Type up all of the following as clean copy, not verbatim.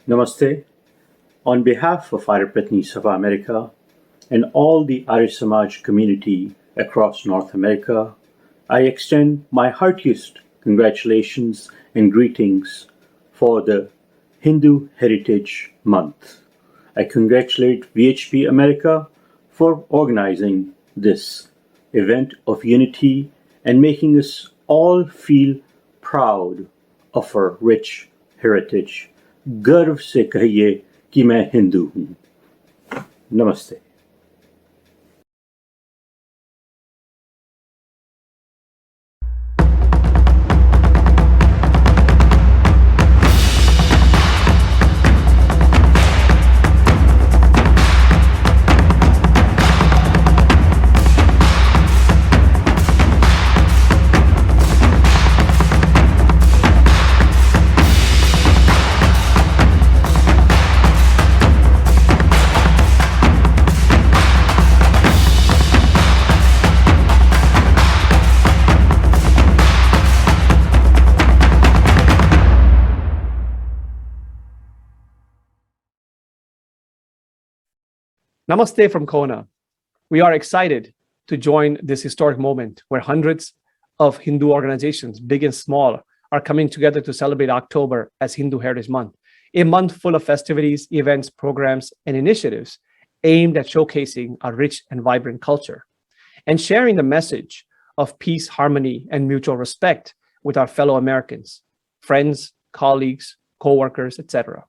Namaste. On behalf of Arya Pratni Sabha America and all the Arya Samaj community across North America, I extend my heartiest congratulations and greetings for the Hindu Heritage Month. I congratulate VHP America for organizing this event of unity and making us all feel proud of our rich heritage. गर्व से कहिए कि मैं हिंदू हूं। नमस्ते। Namaste from Kona. We are excited to join this historic moment where hundreds of Hindu organizations, big and small, are coming together to celebrate October as Hindu Heritage Month, a month full of festivities, events, programs, and initiatives aimed at showcasing our rich and vibrant culture and sharing the message of peace, harmony, and mutual respect with our fellow Americans, friends, colleagues, co-workers, etc.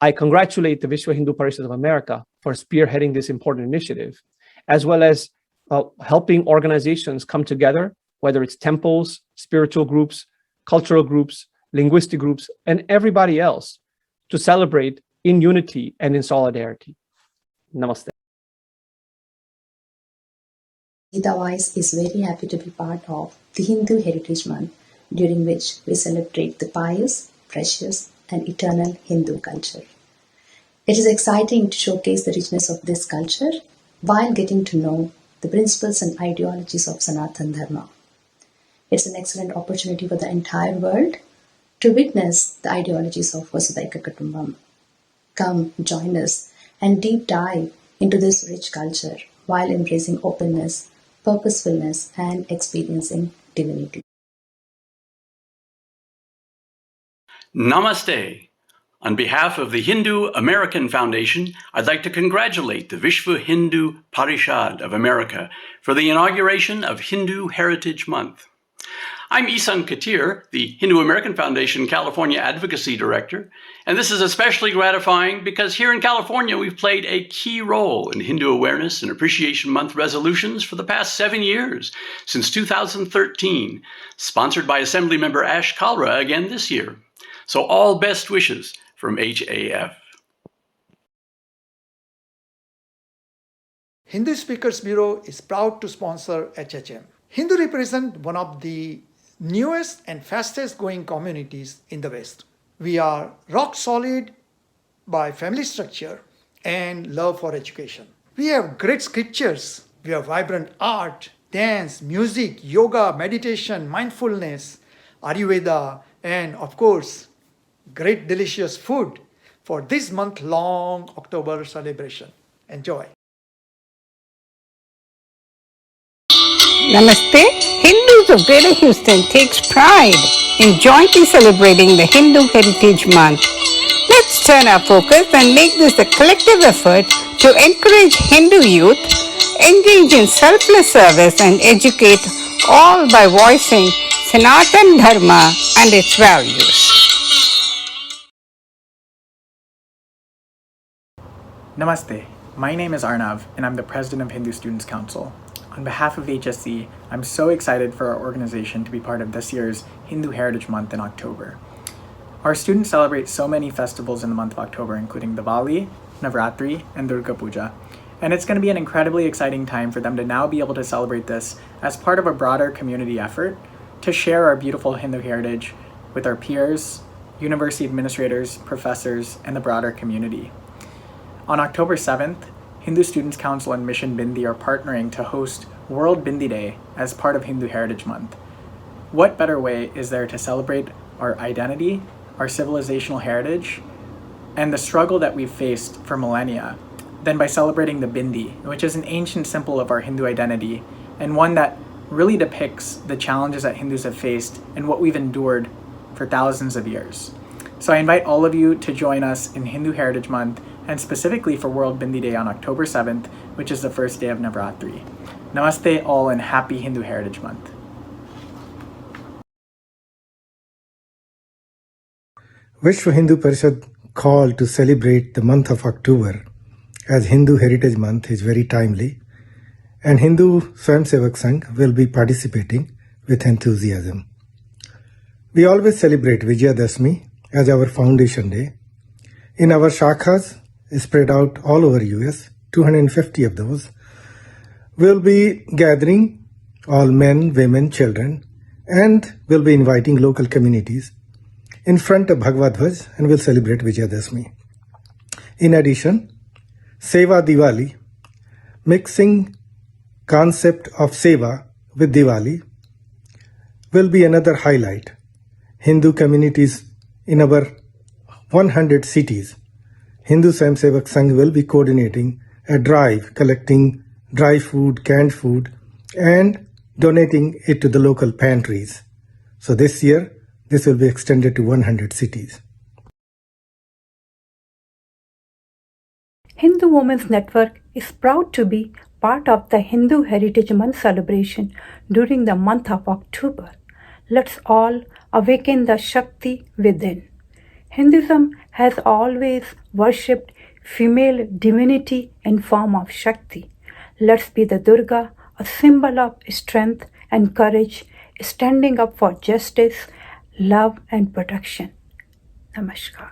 I congratulate the Vishwa Hindu Parishad of America for spearheading this important initiative, as well as helping organizations come together, whether it's temples, spiritual groups, cultural groups, linguistic groups, and everybody else to celebrate in unity and in solidarity. Namaste. Gita Wise is very happy to be part of the Hindu Heritage Month, during which we celebrate the pious, precious, and eternal Hindu culture. It is exciting to showcase the richness of this culture while getting to know the principles and ideologies of Sanatana Dharma. It's an excellent opportunity for the entire world to witness the ideologies of Vasudhaiva Kutumbam. Come, join us, and deep dive into this rich culture while embracing openness, purposefulness, and experiencing divinity. Namaste. On behalf of the Hindu American Foundation, I'd like to congratulate the Vishwa Hindu Parishad of America for the inauguration of Hindu Heritage Month. I'm Isan Katir, the Hindu American Foundation California Advocacy Director, and this is especially gratifying because here in California we've played a key role in Hindu Awareness and Appreciation Month resolutions for the past 7 years, since 2013, sponsored by Assemblymember Ash Kalra again this year. So all best wishes from HAF. Hindu Speakers Bureau is proud to sponsor HHM. Hindu represent one of the newest and fastest growing communities in the West. We are rock solid by family structure and love for education. We have great scriptures. We have vibrant art, dance, music, yoga, meditation, mindfulness, Ayurveda, and of course, great delicious food for this month-long October celebration. Enjoy. Namaste. Hindus of Greater Houston takes pride in jointly celebrating the Hindu Heritage Month. Let's turn our focus and make this a collective effort to encourage Hindu youth, engage in selfless service and educate all by voicing Sanatana Dharma and its values. Namaste, my name is Arnav and I'm the President of Hindu Students Council. On behalf of HSC, I'm so excited for our organization to be part of this year's Hindu Heritage Month in October. Our students celebrate so many festivals in the month of October, including Diwali, Navratri, and Durga Puja. And it's going to be an incredibly exciting time for them to now be able to celebrate this as part of a broader community effort to share our beautiful Hindu heritage with our peers, university administrators, professors, and the broader community. On October 7th, Hindu Students Council and Mission Bindi are partnering to host World Bindi Day as part of Hindu Heritage Month. What better way is there to celebrate our identity, our civilizational heritage, and the struggle that we've faced for millennia than by celebrating the Bindi, which is an ancient symbol of our Hindu identity and one that really depicts the challenges that Hindus have faced and what we've endured for thousands of years. So I invite all of you to join us in Hindu Heritage Month and specifically for World Bindi Day on October 7th, which is the first day of Navratri. Namaste all and happy Hindu Heritage Month. Vishwa Hindu Parishad call to celebrate the month of October as Hindu Heritage Month is very timely, and Hindu Swayamsevak Sangh will be participating with enthusiasm. We always celebrate Vijayadashmi as our foundation day. In our shakhas spread out all over US, 250 of those, we'll be gathering all men, women, children, and we'll be inviting local communities in front of Bhagavad Dhwaj and we'll celebrate Vijayadashmi. In addition, Seva Diwali, mixing concept of Seva with Diwali, will be another highlight. Hindu communities in our 100 cities, Hindu Swayamsevak Sangh will be coordinating a drive collecting dry food, canned food, and donating it to the local pantries. So this year, this will be extended to 100 cities. Hindu Women's Network is proud to be part of the Hindu Heritage Month celebration during the month of October. Let's all awaken the Shakti within. Hinduism has always worshipped female divinity in form of Shakti. Let's be the Durga, a symbol of strength and courage, standing up for justice, love and protection. Namaskar.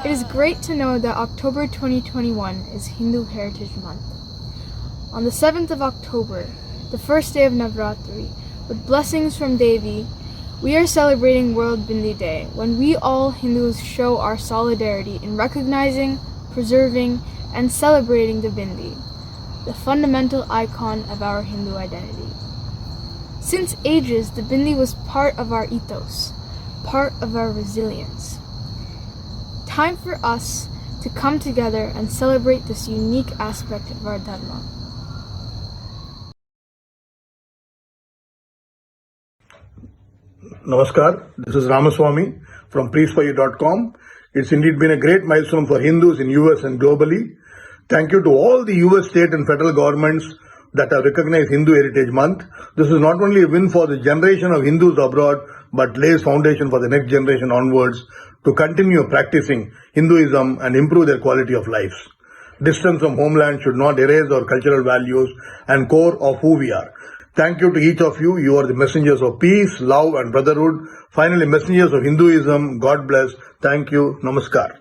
It is great to know that October 2021 is Hindu Heritage Month. On the 7th of October, the first day of Navratri, with blessings from Devi, we are celebrating World Bindi Day, when we all Hindus show our solidarity in recognizing, preserving, and celebrating the Bindi, the fundamental icon of our Hindu identity. Since ages, the Bindi was part of our ethos, part of our resilience. Time for us to come together and celebrate this unique aspect of our Dharma. Namaskar, this is Ramaswamy from PreaseForYou.com. It's indeed been a great milestone for Hindus in US and globally. Thank you to all the US state and federal governments that have recognized Hindu Heritage Month. This is not only a win for the generation of Hindus abroad, but lays foundation for the next generation onwards to continue practicing Hinduism and improve their quality of lives. Distance from homeland should not erase our cultural values and core of who we are. Thank you to each of you. You are the messengers of peace, love and brotherhood. Finally, messengers of Hinduism. God bless. Thank you. Namaskar.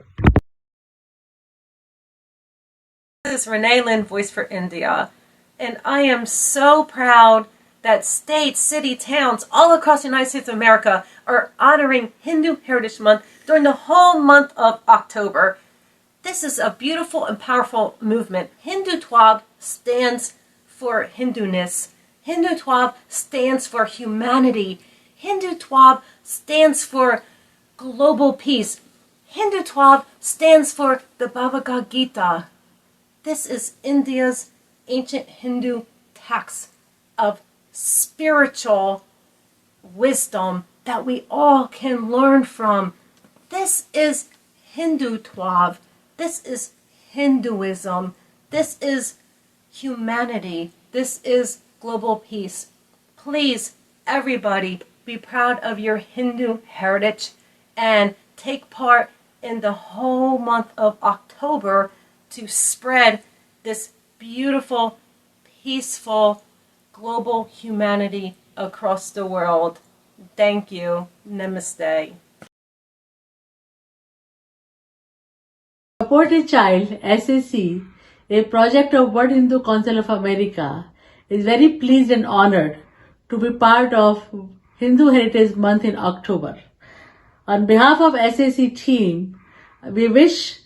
This is Renee Lynn, Voice for India, and I am so proud that states, city, towns all across the United States of America are honoring Hindu Heritage Month during the whole month of October. This is a beautiful and powerful movement. Hindutva stands for Hinduness. Hindutva stands for humanity. Hindutva stands for global peace. Hindutva stands for the Bhagavad Gita. This is India's ancient Hindu text of spiritual wisdom that we all can learn from. This is Hindutva. This is Hinduism. This is humanity. This is global peace. Please, everybody, be proud of your Hindu heritage, and take part in the whole month of October to spread this beautiful, peaceful, global humanity across the world. Thank you. Namaste. Support a Child, SAC, a project of World Hindu Council of America, is very pleased and honored to be part of Hindu Heritage Month in October. On behalf of SAC team, we wish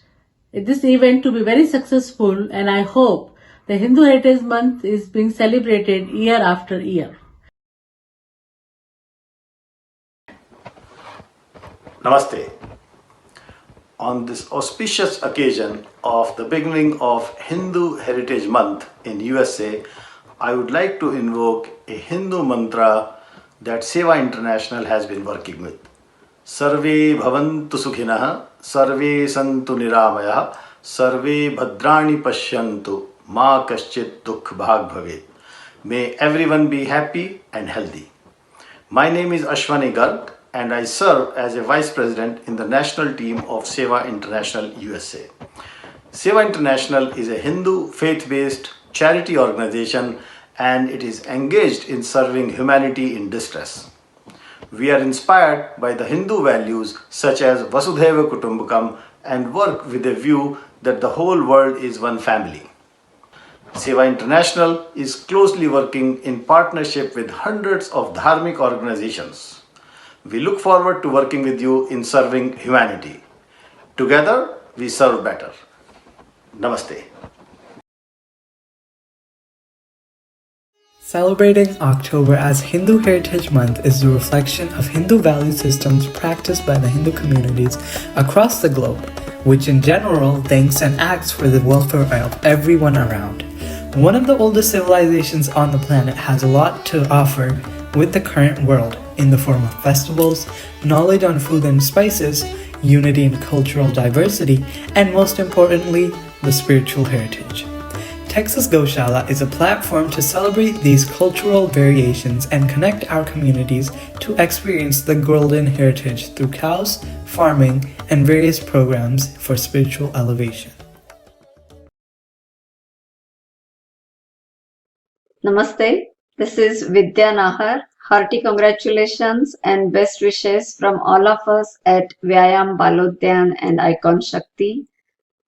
this event to be very successful, and I hope the Hindu Heritage Month is being celebrated year after year. Namaste. On this auspicious occasion of the beginning of Hindu Heritage Month in USA, I would like to invoke a Hindu mantra that Seva International has been working with. Sarve bhavantu sukhinah, sarve santu niramayah, sarve bhadrani pashyantu, ma kaschit dukh bhag bhavet. May everyone be happy and healthy. My name is Ashwani Garg, and I serve as a Vice President in the national team of Seva International USA. Seva International is a Hindu faith-based charity organization, and it is engaged in serving humanity in distress. We are inspired by the Hindu values such as Vasudhaiva Kutumbakam and work with a view that the whole world is one family. Seva International is closely working in partnership with hundreds of dharmic organizations. We look forward to working with you in serving humanity. Together, we serve better. Namaste. Celebrating October as Hindu Heritage Month is a reflection of Hindu value systems practiced by the Hindu communities across the globe, which in general thinks and acts for the welfare of everyone around. One of the oldest civilizations on the planet has a lot to offer with the current world in the form of festivals, knowledge on food and spices, unity in cultural diversity, and most importantly, the spiritual heritage. Texas Goshala is a platform to celebrate these cultural variations and connect our communities to experience the golden heritage through cows, farming, and various programs for spiritual elevation. Namaste, this is Vidya Nahar. Hearty congratulations and best wishes from all of us at Vyayam Balodyan and Icon Shakti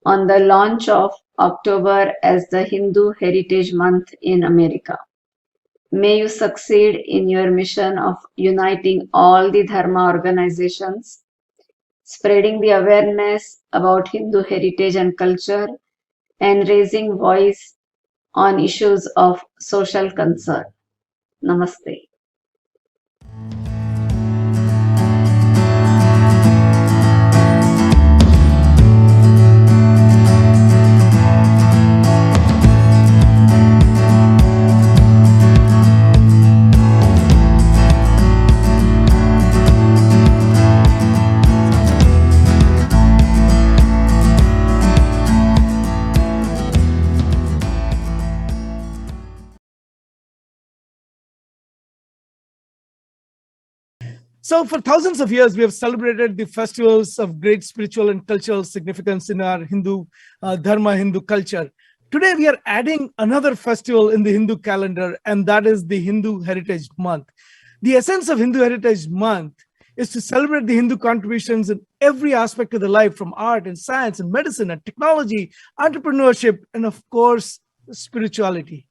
on the launch of October as the Hindu Heritage Month in America. May you succeed in your mission of uniting all the Dharma organizations, spreading the awareness about Hindu heritage and culture, and raising voice on issues of social concern. Namaste. So for thousands of years, we have celebrated the festivals of great spiritual and cultural significance in our Hindu Dharma, Hindu culture. Today, we are adding another festival in the Hindu calendar, and that is the Hindu Heritage Month. The essence of Hindu Heritage Month is to celebrate the Hindu contributions in every aspect of the life, from art and science and medicine and technology, entrepreneurship, and of course, spirituality.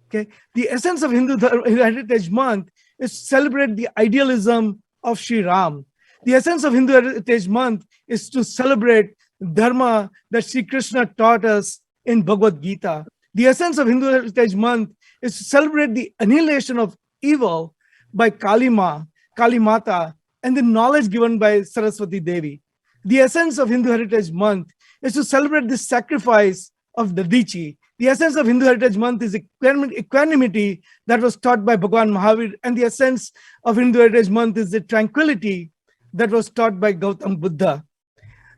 Okay, the essence of Hindu Heritage Month is to celebrate the idealism of Sri Ram. The essence of Hindu Heritage Month is to celebrate Dharma that Sri Krishna taught us in Bhagavad Gita. The essence of Hindu Heritage Month is to celebrate the annihilation of evil by Kali Mata, and the knowledge given by Saraswati Devi. The essence of Hindu Heritage Month is to celebrate the sacrifice of Dadichi. The essence of Hindu Heritage Month is equanimity that was taught by Bhagwan Mahavir, and the essence of Hindu Heritage Month is the tranquility that was taught by Gautam Buddha.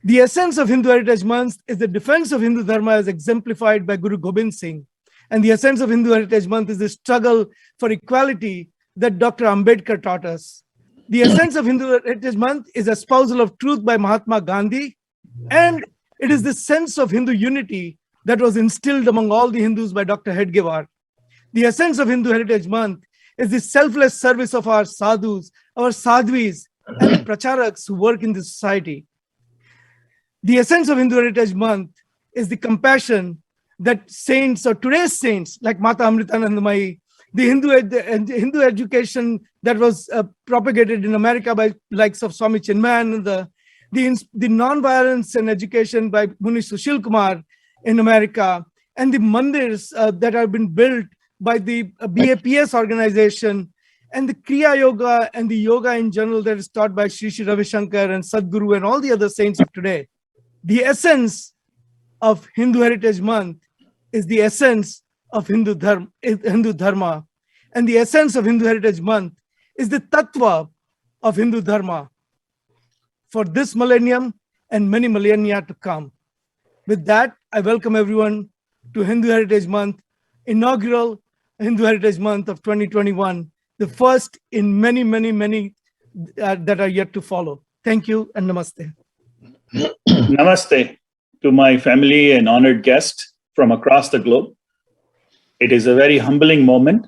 The essence of Hindu Heritage Month is the defense of Hindu Dharma as exemplified by Guru Gobind Singh. And the essence of Hindu Heritage Month is the struggle for equality that Dr. Ambedkar taught us. The essence of Hindu Heritage Month is espousal of truth by Mahatma Gandhi, and it is the sense of Hindu unity that was instilled among all the Hindus by Dr. Hedgewar. The essence of Hindu Heritage Month is the selfless service of our sadhus, our sadhvis, and the pracharaks who work in this society. The essence of Hindu Heritage Month is the compassion that saints or today's saints like Mata Amritanandamayi, the Hindu education that was propagated in America by likes of Swami Chinmayan, the non-violence and education by Muni Sushil Kumar in America, and the mandirs that have been built by the BAPS organization, and the Kriya Yoga and the yoga in general that is taught by Sri Sri Ravi Shankar and Sadhguru and all the other saints of today. The essence of Hindu Heritage Month is the essence of Hindu Dharma. And the essence of Hindu Heritage Month is the tattva of Hindu Dharma for this millennium and many millennia to come. With that, I welcome everyone to Hindu Heritage Month, inaugural Hindu Heritage Month of 2021, the first in many, many, many that are yet to follow. Thank you and namaste. Namaste to my family and honored guests from across the globe. It is a very humbling moment.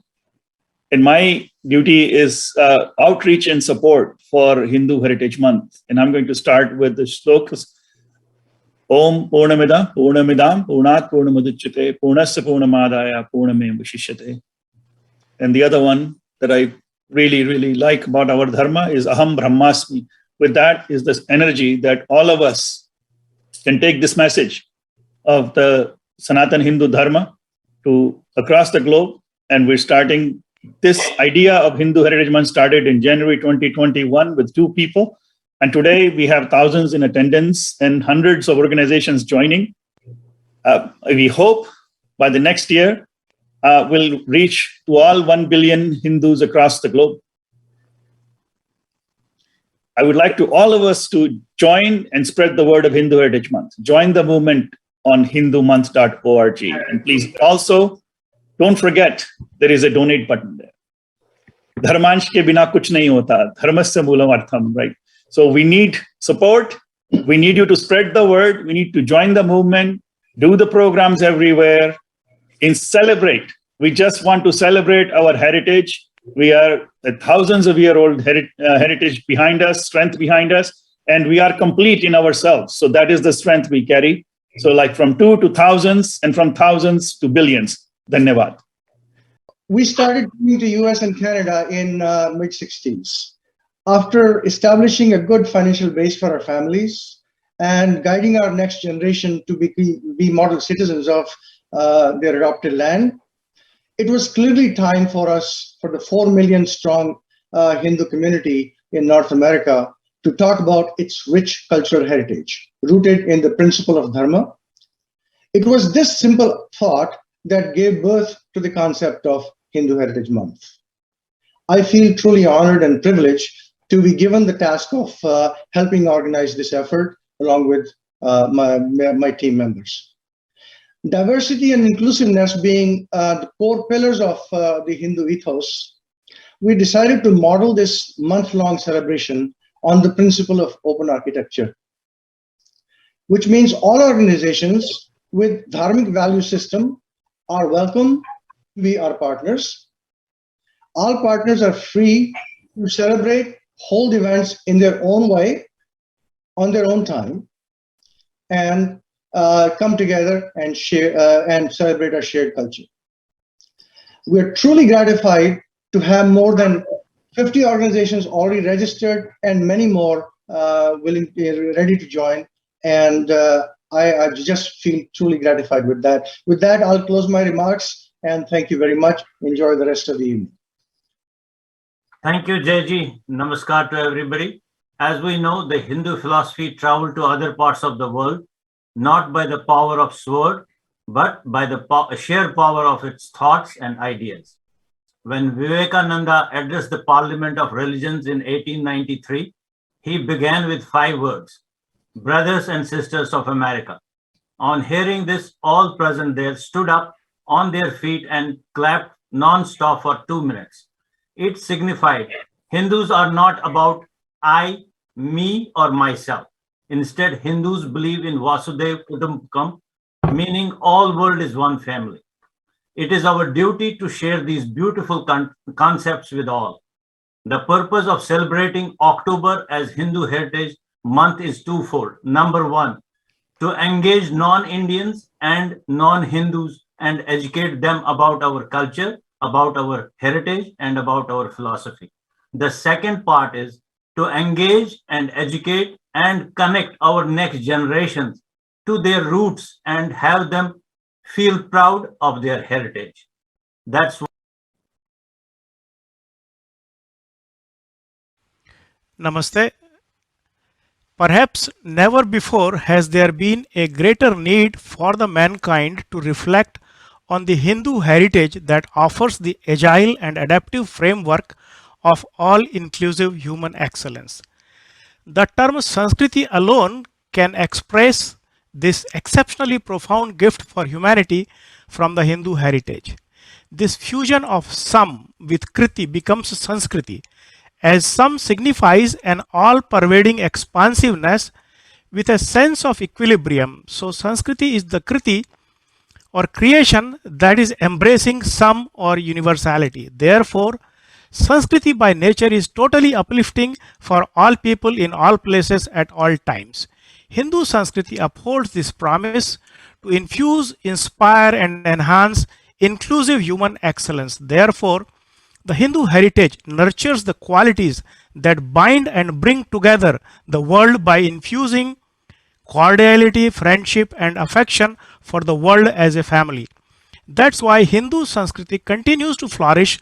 And my duty is outreach and support for Hindu Heritage Month. And I'm going to start with the shlokas. Om Purnamida Purnamidam Purnat Purnamuduchyate Purnasya Purnamadaya Purname Vashishyate. And the other one that I really, really like about our dharma is Aham Brahmasmi. With that is this energy that all of us can take this message of the Sanatan Hindu Dharma to across the globe. And we're starting this idea of Hindu Heritage Month started in January 2021 with 2 people. And today we have thousands in attendance and hundreds of organizations joining. We hope by the next year, we'll reach to all 1 billion Hindus across the globe. I would like to all of us to join and spread the word of Hindu Heritage Month. Join the movement on hindumonth.org. And please also don't forget there is a donate button there. Dharmansh ke bina kuch nahi hota. Dharmasya moolam artham, right? So we need support. We need you to spread the word. We need to join the movement, do the programs everywhere, and celebrate. We just want to celebrate our heritage. We are a thousands of year old heritage behind us, strength behind us, and we are complete in ourselves. So that is the strength we carry. So like from 2 to thousands and from thousands to billions. Dhanyavad. We started coming to US and Canada in mid-60s. After establishing a good financial base for our families and guiding our next generation to be model citizens of their adopted land, it was clearly time for us, for the 4 million strong Hindu community in North America, to talk about its rich cultural heritage, rooted in the principle of dharma. It was this simple thought that gave birth to the concept of Hindu Heritage Month. I feel truly honored and privileged to be given the task of helping organize this effort along with my team members. Diversity and inclusiveness being the core pillars of the Hindu ethos, we decided to model this month-long celebration on the principle of open architecture, which means all organizations with dharmic value system are welcome to be our partners. All partners are free to celebrate, hold events in their own way, on their own time, and come together and share and celebrate our shared culture. We're truly gratified to have more than 50 organizations already registered and many more ready to join. And I just feel truly gratified with that. With that, I'll close my remarks and thank you very much. Enjoy the rest of the evening. Thank you, Jayji. Namaskar to everybody. As we know, the Hindu philosophy traveled to other parts of the world, not by the power of sword, but by the sheer power of its thoughts and ideas. When Vivekananda addressed the Parliament of Religions in 1893, he began with 5 words, brothers and sisters of America. On hearing this, all present there stood up on their feet and clapped non-stop for 2 minutes. It signified Hindus are not about I, me, or myself. Instead, Hindus believe in Vasudev Kutumbakam, meaning all world is one family. It is our duty to share these beautiful concepts with all. The purpose of celebrating October as Hindu Heritage Month is twofold. Number one, to engage non-Indians and non-Hindus and educate them about our culture, about our heritage, and about our philosophy. The second part is to engage and educate and connect our next generations to their roots and have them feel proud of their heritage. That's Namaste. Perhaps never before has there been a greater need for the mankind to reflect on the Hindu heritage that offers the agile and adaptive framework of all-inclusive human excellence. The term Sanskriti alone can express this exceptionally profound gift for humanity from the Hindu heritage. This fusion of Sam with Kriti becomes Sanskriti, as Sam signifies an all-pervading expansiveness with a sense of equilibrium. So Sanskriti is the Kriti or creation that is embracing Sam or universality. Therefore, Sanskriti by nature is totally uplifting for all people in all places at all times. Hindu Sanskriti upholds this promise to infuse, inspire, and enhance inclusive human excellence. Therefore, the Hindu heritage nurtures the qualities that bind and bring together the world by infusing cordiality, friendship, and affection for the world as a family. That's why Hindu Sanskriti continues to flourish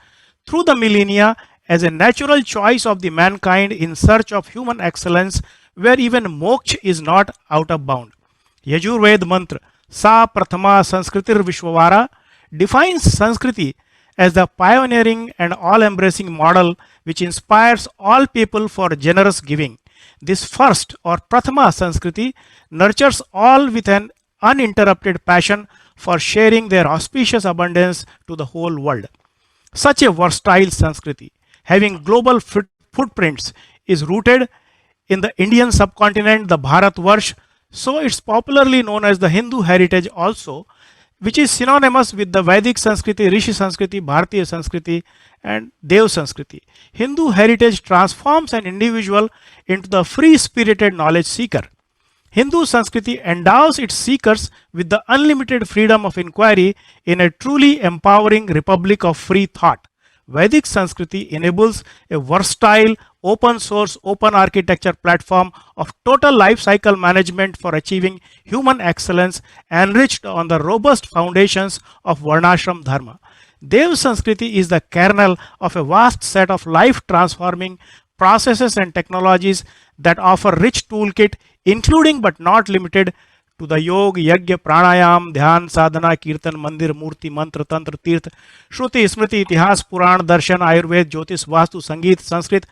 through the millennia as a natural choice of the mankind in search of human excellence, where even moksha is not out of bound. Yajurved mantra Sa Prathama Sanskritir Vishwavara defines Sanskriti as the pioneering and all-embracing model which inspires all people for generous giving. This first or Prathama Sanskriti nurtures all with an uninterrupted passion for sharing their auspicious abundance to the whole world. Such a versatile Sanskriti, having global footprints, is rooted in the Indian subcontinent, the Bharatvarsh, so it's popularly known as the Hindu heritage also, which is synonymous with the Vedic Sanskriti, Rishi Sanskriti, Bharatiya Sanskriti, and Dev Sanskriti. Hindu heritage transforms an individual into the free-spirited knowledge seeker. Hindu Sanskriti endows its seekers with the unlimited freedom of inquiry in a truly empowering republic of free thought. Vedic Sanskriti enables a versatile, open source, open architecture platform of total life cycle management for achieving human excellence enriched on the robust foundations of Varnashram Dharma. Dev Sanskriti is the kernel of a vast set of life transforming processes and technologies that offer rich toolkit, including but not limited to the yoga, yajna, pranayam, dhyan, sadhana, kirtan, mandir, murti, mantra, tantra, tirth, shruti, smriti, itihas, puran, darshan, ayurved, jyotish, vastu, sangeet, sanskrit,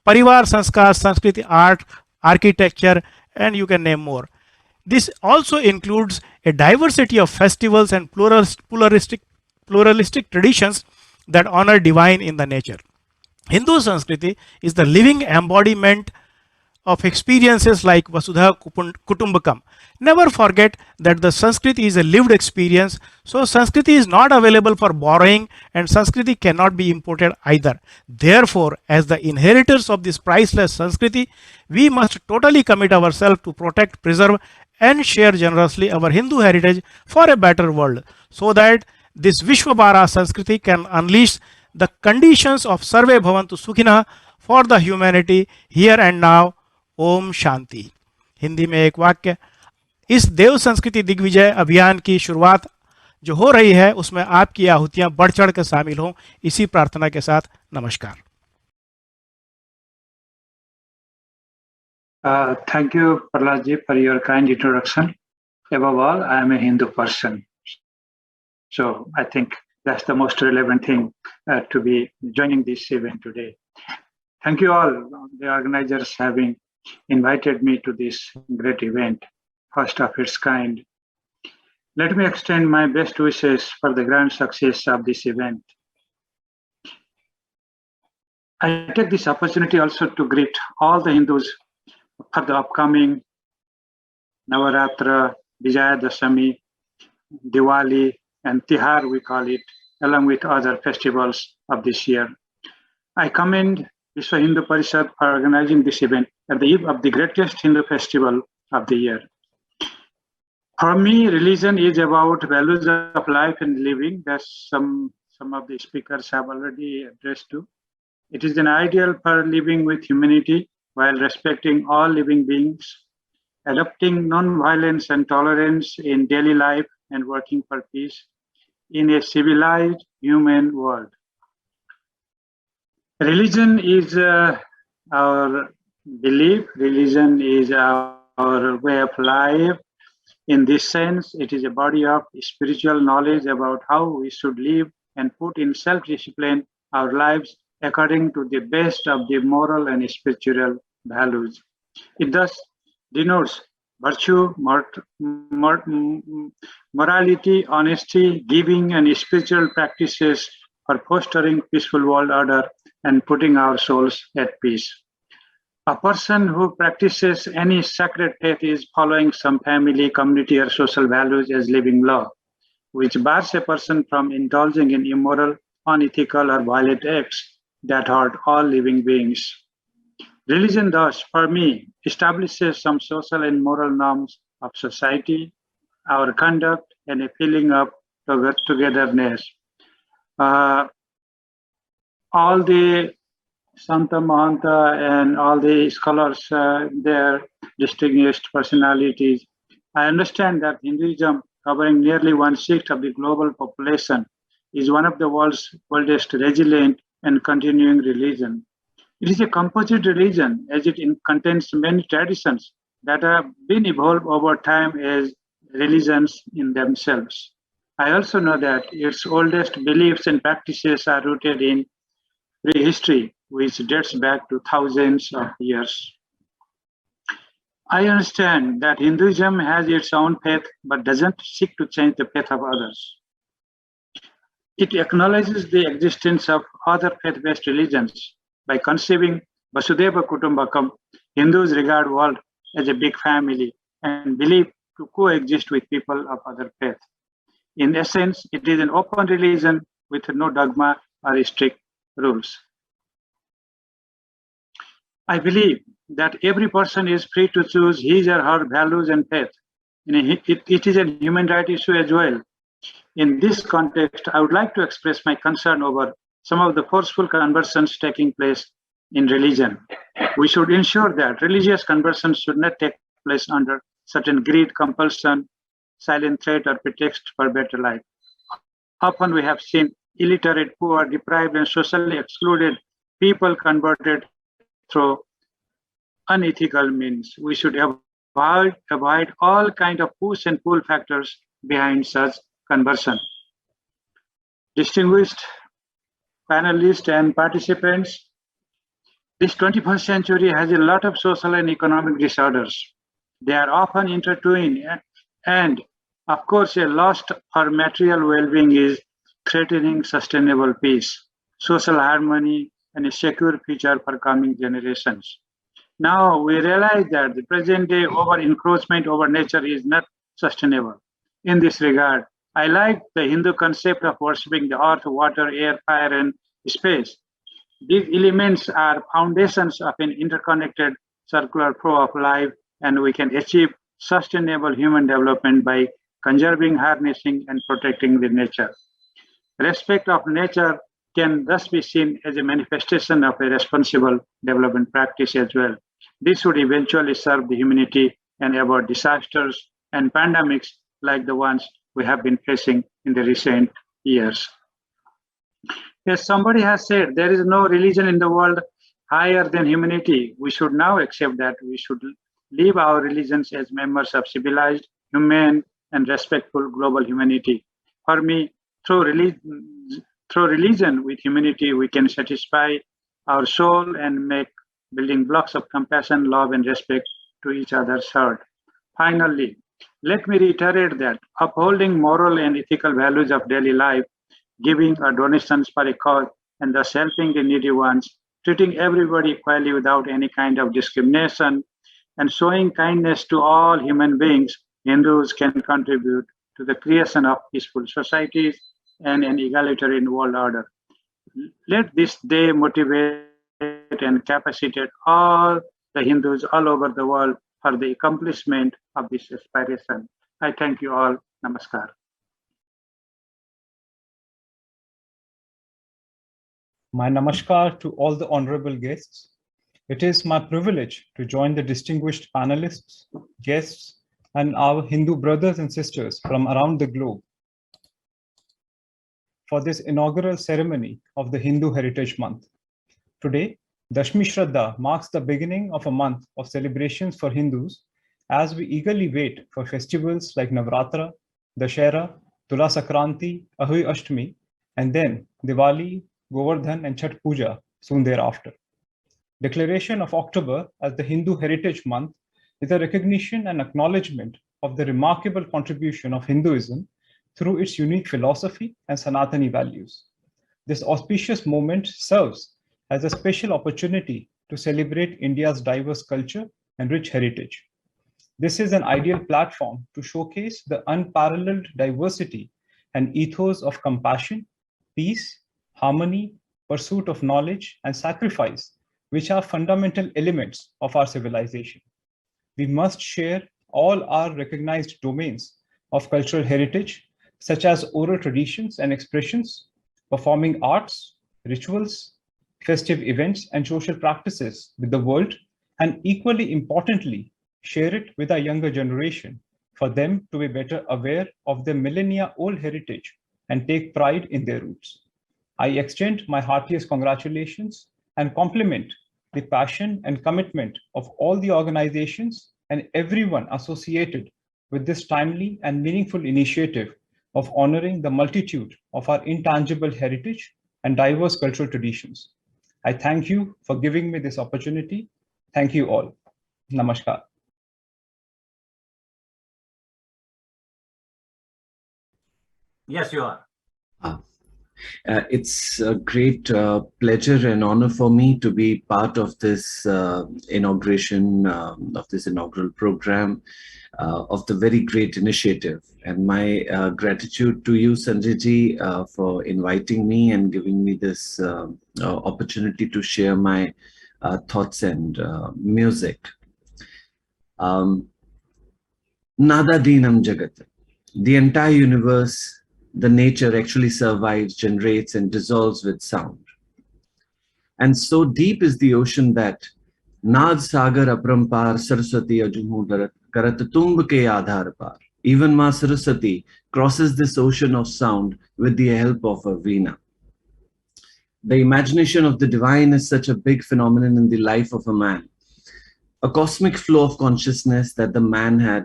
parivar, sanskar, sanskrit, art, architecture, and you can name more. This also includes a diversity of festivals and pluralistic traditions that honor divine in the nature. Hindu Sanskriti is the living embodiment of experiences like Vasudha Kutumbakam. Never forget that the Sanskriti is a lived experience, so Sanskriti is not available for borrowing and Sanskriti cannot be imported either. Therefore, as the inheritors of this priceless Sanskriti, we must totally commit ourselves to protect, preserve, and share generously our Hindu heritage for a better world, so that this Vishwabhara Sanskriti can unleash the conditions of Sarve Bhavantu Sukhina for the humanity here and now. Om Shanti. Hindi में एक वाक्य, इस देव संस्कृति दिग्विजय अभियान की शुरुआत जो हो रही है उसमें आपकी आहुतियां बढ़ चढ़ कर शामिल हों, इसी प्रार्थना के साथ नमस्कार। Thank you, Praladji, for your kind introduction. Above all, I am a Hindu person. So I think that's the most relevant thing to be joining this event today. Thank you all, the organizers, having invited me to this great event, first of its kind. Let me extend my best wishes for the grand success of this event. I take this opportunity also to greet all the Hindus for the upcoming Navaratra, Vijayadashami, Diwali, and Tihar, we call it, along with other festivals of this year. I commend Vishwa Hindu Parishad for organizing this event at the eve of the greatest Hindu festival of the year. For me, religion is about values of life and living that some of the speakers have already addressed to. It is an ideal for living with humanity while respecting all living beings, adopting non-violence and tolerance in daily life, and working for peace in a civilized human world. Religion is our belief, religion is our way of life. In this sense, it is a body of spiritual knowledge about how we should live and put in self-discipline our lives according to the best of the moral and spiritual values. It thus denotes virtue, morality, honesty, giving, and spiritual practices for fostering peaceful world order and putting our souls at peace. A person who practices any sacred faith is following some family, community, or social values as living law, which bars a person from indulging in immoral, unethical, or violent acts that hurt all living beings. Religion, thus, for me, establishes some social and moral norms of society, our conduct, and a feeling of togetherness. All the Santa Mahanta and all the scholars, their distinguished personalities. I understand that Hinduism, covering nearly 1/6 of the global population, is one of the world's oldest resilient and continuing religion. It is a composite religion as it contains many traditions that have been evolved over time as religions in themselves. I also know that its oldest beliefs and practices are rooted in prehistory, which dates back to thousands of years. I understand that Hinduism has its own faith but doesn't seek to change the faith of others. It acknowledges the existence of other faith-based religions. By conceiving Vasudeva Kutumbakam, Hindus regard the world as a big family and believe to coexist with people of other faith. In essence, it is an open religion with no dogma or strict rules. I believe that every person is free to choose his or her values and faith. It is a human right issue as well. In this context, I would like to express my concern over some of the forceful conversions taking place in religion. We should ensure that religious conversions should not take place under certain greed, compulsion, silent threat, or pretext for better life. Often we have seen illiterate, poor, deprived, and socially excluded people converted through unethical means. We should avoid all kind of push and pull factors behind such conversion. Distinguished panelists and participants, this 21st century has a lot of social and economic disorders. They are often intertwined, and of course, a loss for material well-being is threatening sustainable peace, social harmony, and a secure future for coming generations. Now we realize that the present day over-encroachment over nature is not sustainable. In this regard, I like the Hindu concept of worshipping the earth, water, air, fire, and space. These elements are foundations of an interconnected circular flow of life, and we can achieve sustainable human development by conserving, harnessing, and protecting the nature. Respect of nature can thus be seen as a manifestation of a responsible development practice as well. This would eventually serve the humanity and avoid disasters and pandemics like the ones we have been facing in the recent years. As somebody has said, there is no religion in the world higher than humanity. We should now accept that we should live our religions as members of civilized, humane, and respectful global humanity. For me, through religion with humanity, we can satisfy our soul and make building blocks of compassion, love, and respect to each other's heart. Finally, let me reiterate that upholding moral and ethical values of daily life, giving or donations for a cause, and thus helping the needy ones treating everybody equally without any kind of discrimination, and showing kindness to all human beings, Hindus can contribute to the creation of peaceful societies and an egalitarian world order. Let this day motivate and capacitate all the Hindus all over the world for the accomplishment of this aspiration. I thank you all. Namaskar. My namaskar to all the honorable guests. It is my privilege to join the distinguished panelists, guests, and our Hindu brothers and sisters from around the globe for this inaugural ceremony of the Hindu Heritage Month. Today, Dashmi Shraddha marks the beginning of a month of celebrations for Hindus as we eagerly wait for festivals like Navratra, Dashera, Tula Sakranti, Ahui Ashtami, and then Diwali, Govardhan, and Chhath Puja soon thereafter. Declaration of October as the Hindu Heritage Month is a recognition and acknowledgement of the remarkable contribution of Hinduism through its unique philosophy and Sanatani values. This auspicious moment serves as a special opportunity to celebrate India's diverse culture and rich heritage. This is an ideal platform to showcase the unparalleled diversity and ethos of compassion, peace, harmony, pursuit of knowledge, and sacrifice, which are fundamental elements of our civilization. We must share all our recognized domains of cultural heritage, such as oral traditions and expressions, performing arts, rituals, festive events, and social practices with the world, and equally importantly, share it with our younger generation for them to be better aware of their millennia-old heritage and take pride in their roots. I extend my heartiest congratulations and compliment the passion and commitment of all the organizations and everyone associated with this timely and meaningful initiative of honoring the multitude of our intangible heritage and diverse cultural traditions. I thank you for giving me this opportunity. Thank you all. Namaskar. Yes, you are. It's a great pleasure and honor for me to be part of this inauguration of this inaugural program of the very great initiative. And my gratitude to you, Sanjay ji, for inviting me and giving me this opportunity to share my thoughts and music. Nada Dinam Jagat. The entire universe, the nature actually survives, generates, and dissolves with sound. And so deep is the ocean that Nad Sagar Aprampar Saraswati Ajumhu Karat Tumb ke Aadhar Par. Even Ma Saraswati crosses this ocean of sound with the help of a veena. The imagination of the divine is such a big phenomenon in the life of a man. A cosmic flow of consciousness that the man has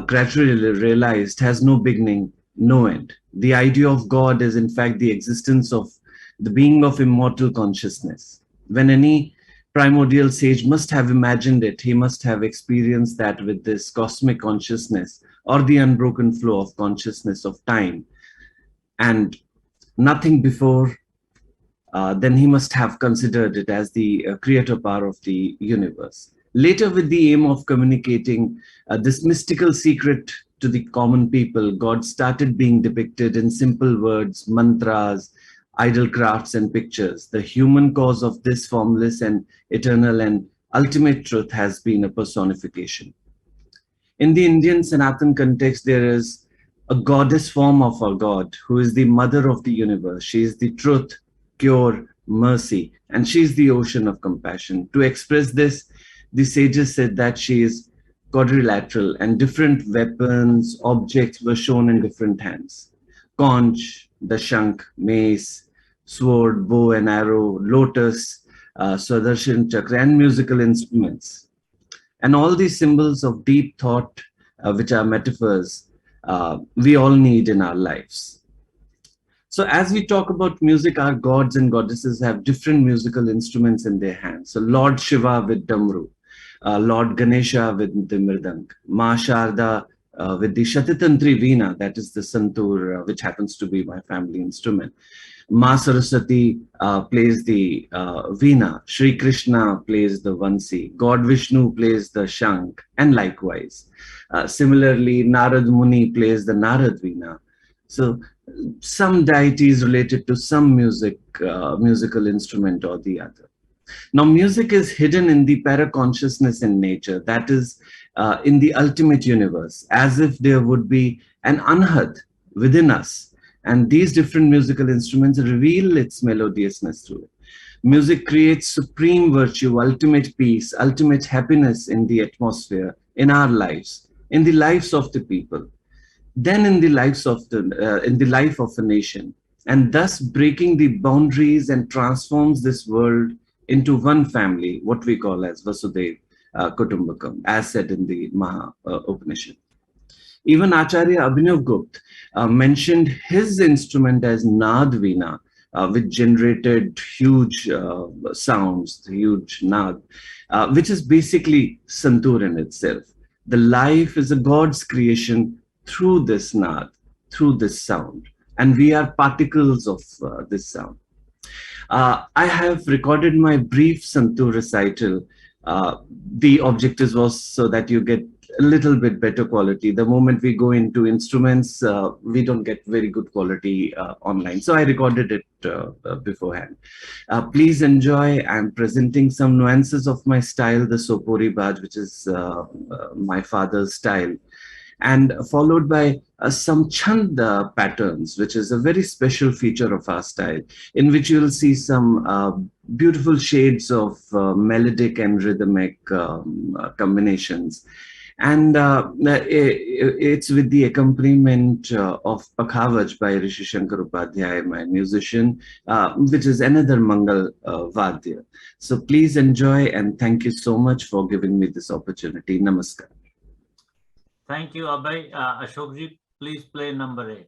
gradually realized has no beginning, no end. The idea of God is in fact the existence of the being of immortal consciousness. When any primordial sage must have imagined it, he must have experienced that with this cosmic consciousness or the unbroken flow of consciousness of time and nothing before, then he must have considered it as the creator power of the universe. Later, with the aim of communicating this mystical secret to the common people, God started being depicted in simple words, mantras, idol crafts, and pictures. The human cause of this formless and eternal and ultimate truth has been a personification. In the Indian Sanatan context, there is a goddess form of our God, who is the mother of the universe. She is the truth, cure, mercy, and she is the ocean of compassion. To express this, the sages said that she is quadrilateral and different weapons, objects were shown in different hands. Conch, the shank, mace, sword, bow and arrow, lotus, Swadarshan chakra, and musical instruments. And all these symbols of deep thought, which are metaphors, we all need in our lives. So as we talk about music, our gods and goddesses have different musical instruments in their hands. So Lord Shiva with Damru, Lord Ganesha with the Mridang, Ma Sharda with the Shatatantri Veena, that is the Santur, which happens to be my family instrument. Ma Saraswati plays the veena, Sri Krishna plays the vansi, God Vishnu plays the shank, and likewise. Similarly, Narad Muni plays the Narad veena. So some deities related to some musical instrument or the other. Now, music is hidden in the paraconsciousness in nature, that is, in the ultimate universe, as if there would be an anhat within us. And these different musical instruments reveal its melodiousness through it. Music creates supreme virtue, ultimate peace, ultimate happiness in the atmosphere, in our lives, in the lives of the people, then in the lives of in the life of a nation, and thus breaking the boundaries and transforms this world into one family, what we call as Vasudev Kutumbakam, as said in the Maha Upanishad. Even Acharya Abhinav Gupta mentioned his instrument as Nad Veena, which generated huge sounds, huge Nad, which is basically Santur in itself. The life is a God's creation through this Nad, through this sound, and we are particles of this sound. I have recorded my brief Santur recital. The objective was so that you get a little bit better quality. The moment we go into instruments, we don't get very good quality online. So I recorded it beforehand. Please enjoy. I'm presenting some nuances of my style, the Sopori Baj, which is my father's style, and followed by some chand patterns, which is a very special feature of our style, in which you will see some beautiful shades of melodic and rhythmic combinations. And it's with the accompaniment of Pakhavaj by Rishi Shankar Upadhyay, my musician, which is another Mangal Vadya. So please enjoy, and thank you so much for giving me this opportunity. Namaskar. Thank you, Abhay. Ashokji, please play number 8.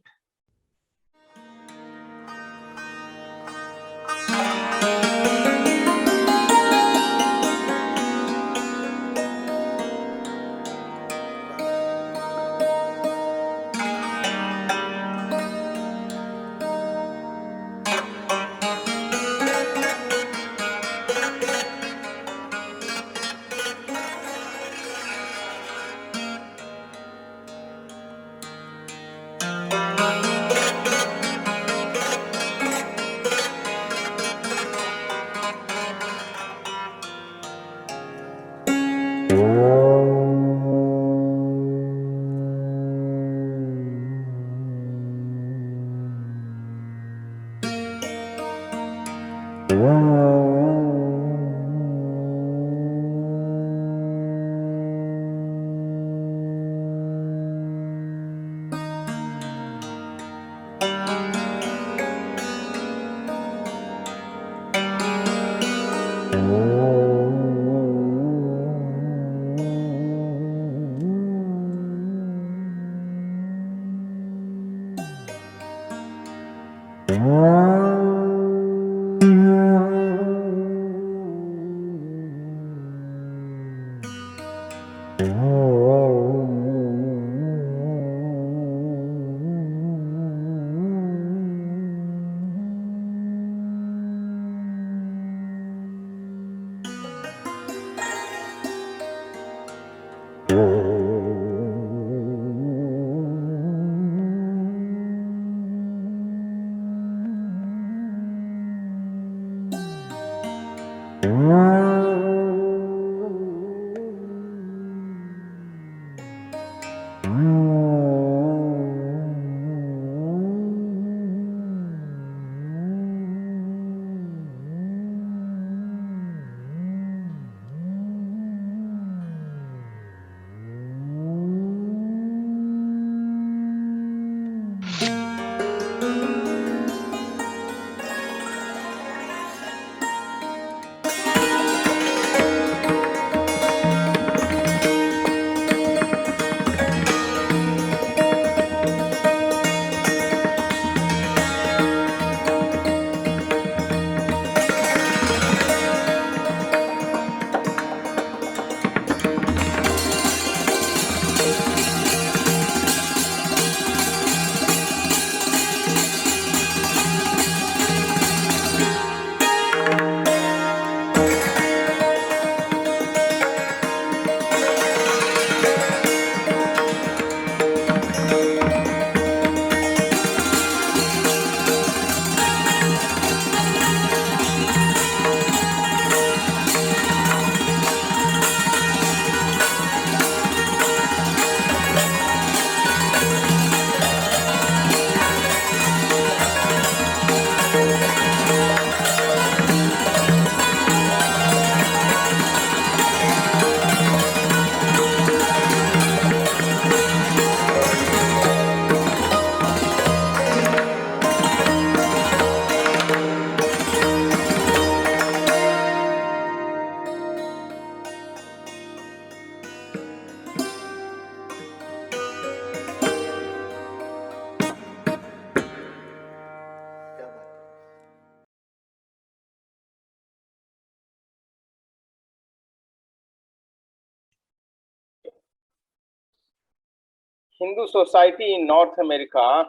Hindu society in North America,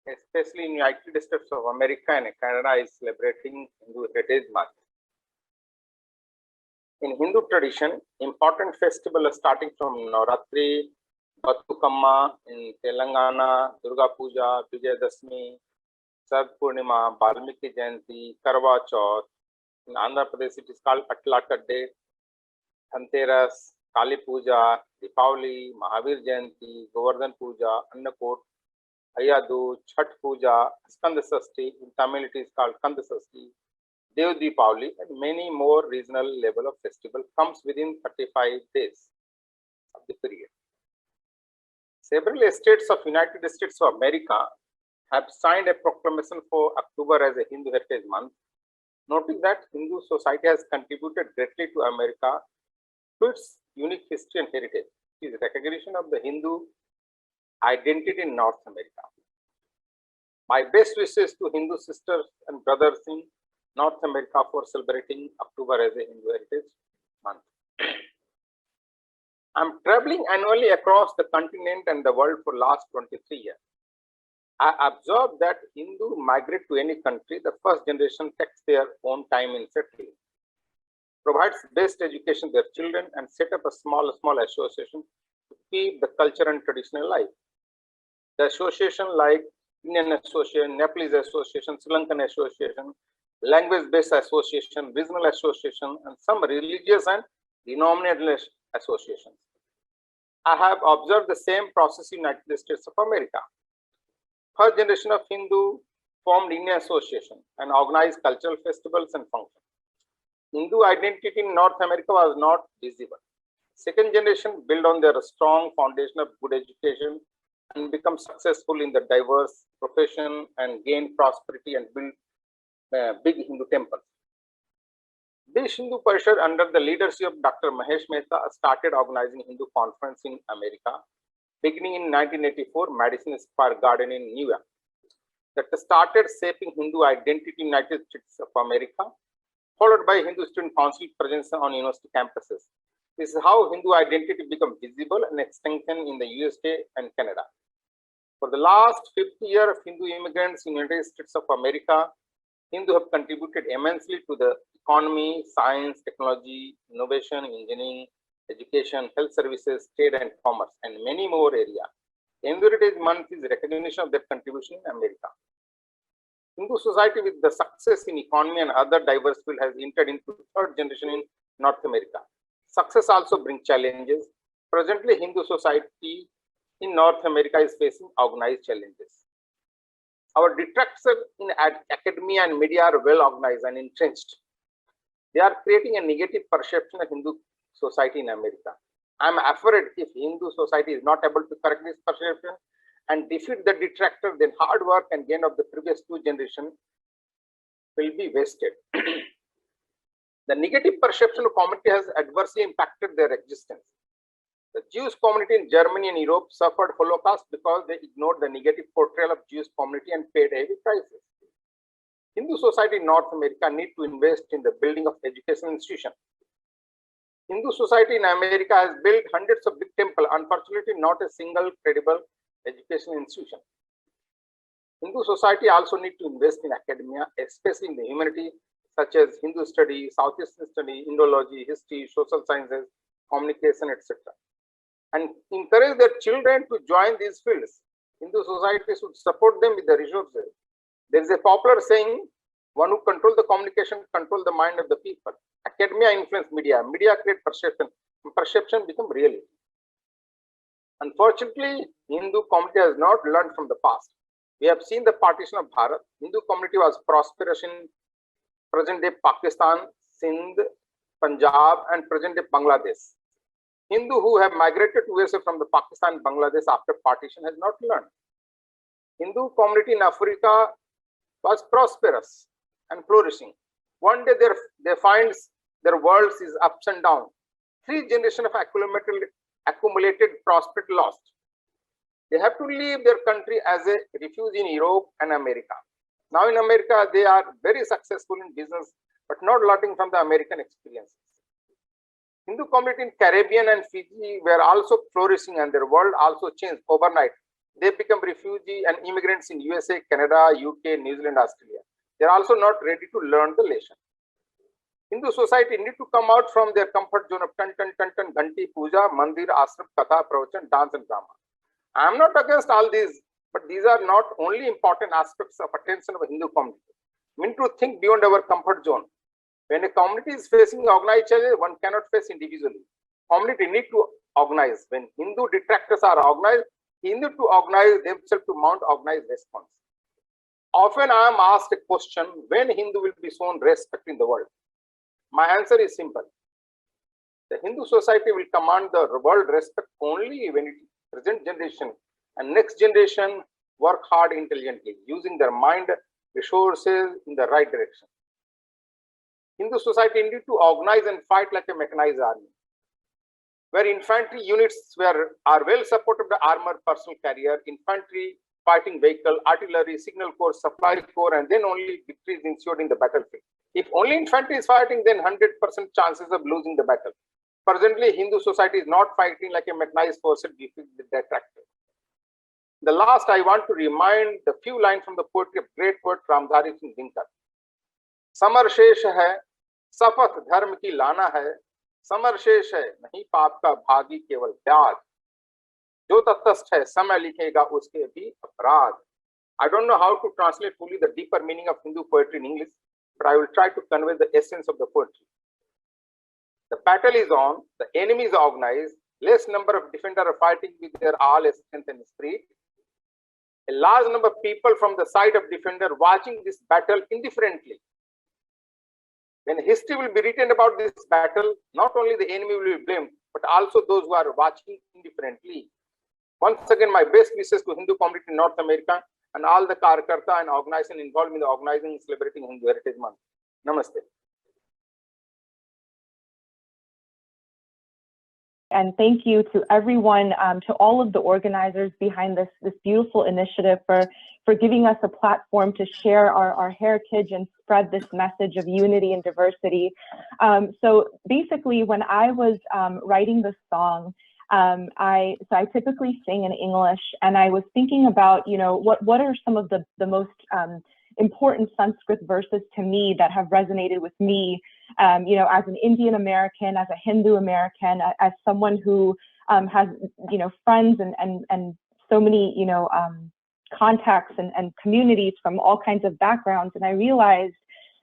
especially in United States of America and Canada, is celebrating Hindu Heritage Month. In Hindu tradition, important festivals starting from Navratri, Batukamma in Telangana, Durga Puja, Vijayadashmi, Sarad Purnima, Valmiki Jayanti, Karwa Chauth. In Andhra Pradesh, it is called Atla Kadde, Dhanteras, Kali Puja, Deepavali, Mahavir Jayanti, Govardhan Puja, Annakot, Ayadu, Chhat Puja, Skanda Sashti. In Tamil, it is called Kanda Sashti, Dev Deepavali, and many more regional level of festival comes within 35 days of the period. Several states of United States of America have signed a proclamation for October as a Hindu Heritage Month, noting that Hindu society has contributed greatly to America to its unique history and heritage. It is recognition of the Hindu identity in North America. My best wishes to Hindu sisters and brothers in North America for celebrating October as a Hindu Heritage Month. I'm traveling annually across the continent and the world for last 23 years. I observed that Hindu migrate to any country, the first generation takes their own time in settling, provides best education to their children, and set up a small association to keep the culture and tradition alive. The association like Indian Association, Nepalese Association, Sri Lankan Association, language-based association, regional association, and some religious and denominational associations. I have observed the same process in the United States of America. First generation of Hindu formed Indian Association and organized cultural festivals and functions. Hindu identity in North America was not visible. Second generation built on their strong foundation of good education and become successful in the diverse profession and gain prosperity and build big Hindu temples. This Hindu Parishad under the leadership of Dr. Mahesh Mehta started organizing Hindu conference in America, beginning in 1984, Madison Square Garden in New York. That started shaping Hindu identity in the United States of America, followed by Hindu Student Council presence on university campuses. This is how Hindu identity became visible and strengthened in the USA and Canada. For the last 50 years of Hindu immigrants in the United States of America, Hindu have contributed immensely to the economy, science, technology, innovation, engineering, education, health services, trade and commerce, and many more areas. Hindu Heritage Month is recognition of their contribution in America. Hindu society with the success in economy and other diverse fields has entered into third generation in North America. Success also brings challenges. Presently, Hindu society in North America is facing organized challenges. Our detractors in academia and media are well organized and entrenched. They are creating a negative perception of Hindu society in America. I am afraid if Hindu society is not able to correct this perception and defeat the detractor, then hard work and gain of the previous two generations will be wasted. The negative perception of community has adversely impacted their existence. The Jewish community in Germany and Europe suffered Holocaust because they ignored the negative portrayal of Jewish community and paid heavy prices. Hindu society in North America need to invest in the building of education institutions. Hindu society in America has built hundreds of big temples, unfortunately not a single credible education institution. Hindu society also need to invest in academia, especially in the humanities such as Hindu study, South Eastern study, Indology, history, social sciences, communication, etc. And encourage their children to join these fields. Hindu society should support them with the resources. There is a popular saying, one who controls the communication, control the mind of the people. Academia influence media. Media create perception. Perception become reality. Unfortunately, Hindu community has not learned from the past. We have seen the partition of Bharat. Hindu community was prosperous in present-day Pakistan, Sindh, Punjab, and present-day Bangladesh. Hindu who have migrated to USA from the Pakistan, Bangladesh after partition has not learned. Hindu community in Africa was prosperous and flourishing. One day they find their world is ups and down. 3 generations of accumulated prosperity lost. They have to leave their country as a refugee in Europe and America. Now in America, they are very successful in business, but not learning from the American experiences. Hindu community in Caribbean and Fiji were also flourishing, and their world also changed overnight. They become refugee and immigrants in USA, Canada, UK, New Zealand, Australia. They're also not ready to learn the lesson. Hindu society need to come out from their comfort zone of tan, ghanti, puja, mandir, ashram, katha, pravachan, dance and drama. I am not against all these, but these are not only important aspects of attention of a Hindu community. We need to think beyond our comfort zone. When a community is facing organized challenges, one cannot face individually. Community need to organize. When Hindu detractors are organized, Hindu to organize themselves to mount organized response. Often I am asked a question, when Hindu will be shown respect in the world? My answer is simple. The Hindu society will command the world respect only when its present generation and next generation work hard intelligently, using their mind resources in the right direction. Hindu society need to organize and fight like a mechanized army, where infantry units are well supported by armor, personal carrier, infantry, fighting vehicle, artillery, signal corps, supply corps, and then only victory is ensured in the battlefield. If only infantry is fighting, then 100% chances of losing the battle. Presently, Hindu society is not fighting like a mechanized force with detractors. The last, I want to remind the few lines from the poetry of great poet Ramdhari Singh Dinkar. Summer शेष है, शपथ धर्म की लाना है, summer शेष है, नहीं पाप का भागी केवल त्याग, जो तटस्थ है समय लिखेगा उसके भी अपराध. I don't know how to translate fully the deeper meaning of Hindu poetry in English, but I will try to convey the essence of the poetry. The battle is on, the enemy is organized, less number of defenders are fighting with their all strength and spirit. A large number of people from the side of defender watching this battle indifferently. When history will be written about this battle, not only the enemy will be blamed, but also those who are watching indifferently. Once again, my best wishes to Hindu community in North America and all the Karyakarta and organization involved in the organizing and celebrating Hindu Heritage Month. Namaste. And thank you to everyone, to all of the organizers behind this beautiful initiative for giving us a platform to share our heritage and spread this message of unity and diversity. So basically, when I was writing the song, I typically sing in English, and I was thinking about, what are some of the most important Sanskrit verses to me that have resonated with me, as an Indian American, as a Hindu American, as someone who has, friends and so many, contacts and communities from all kinds of backgrounds. And I realized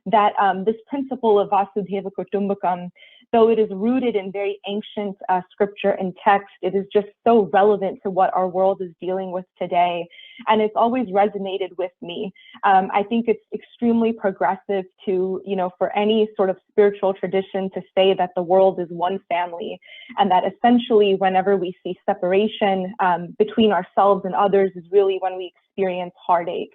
that this principle of Vasudhaiva Kutumbakam, though it is rooted in very ancient scripture and text, it is just so relevant to what our world is dealing with today. And it's always resonated with me. I think it's extremely progressive to, for any sort of spiritual tradition to say that the world is one family, and that essentially whenever we see separation between ourselves and others is really when we experience heartache.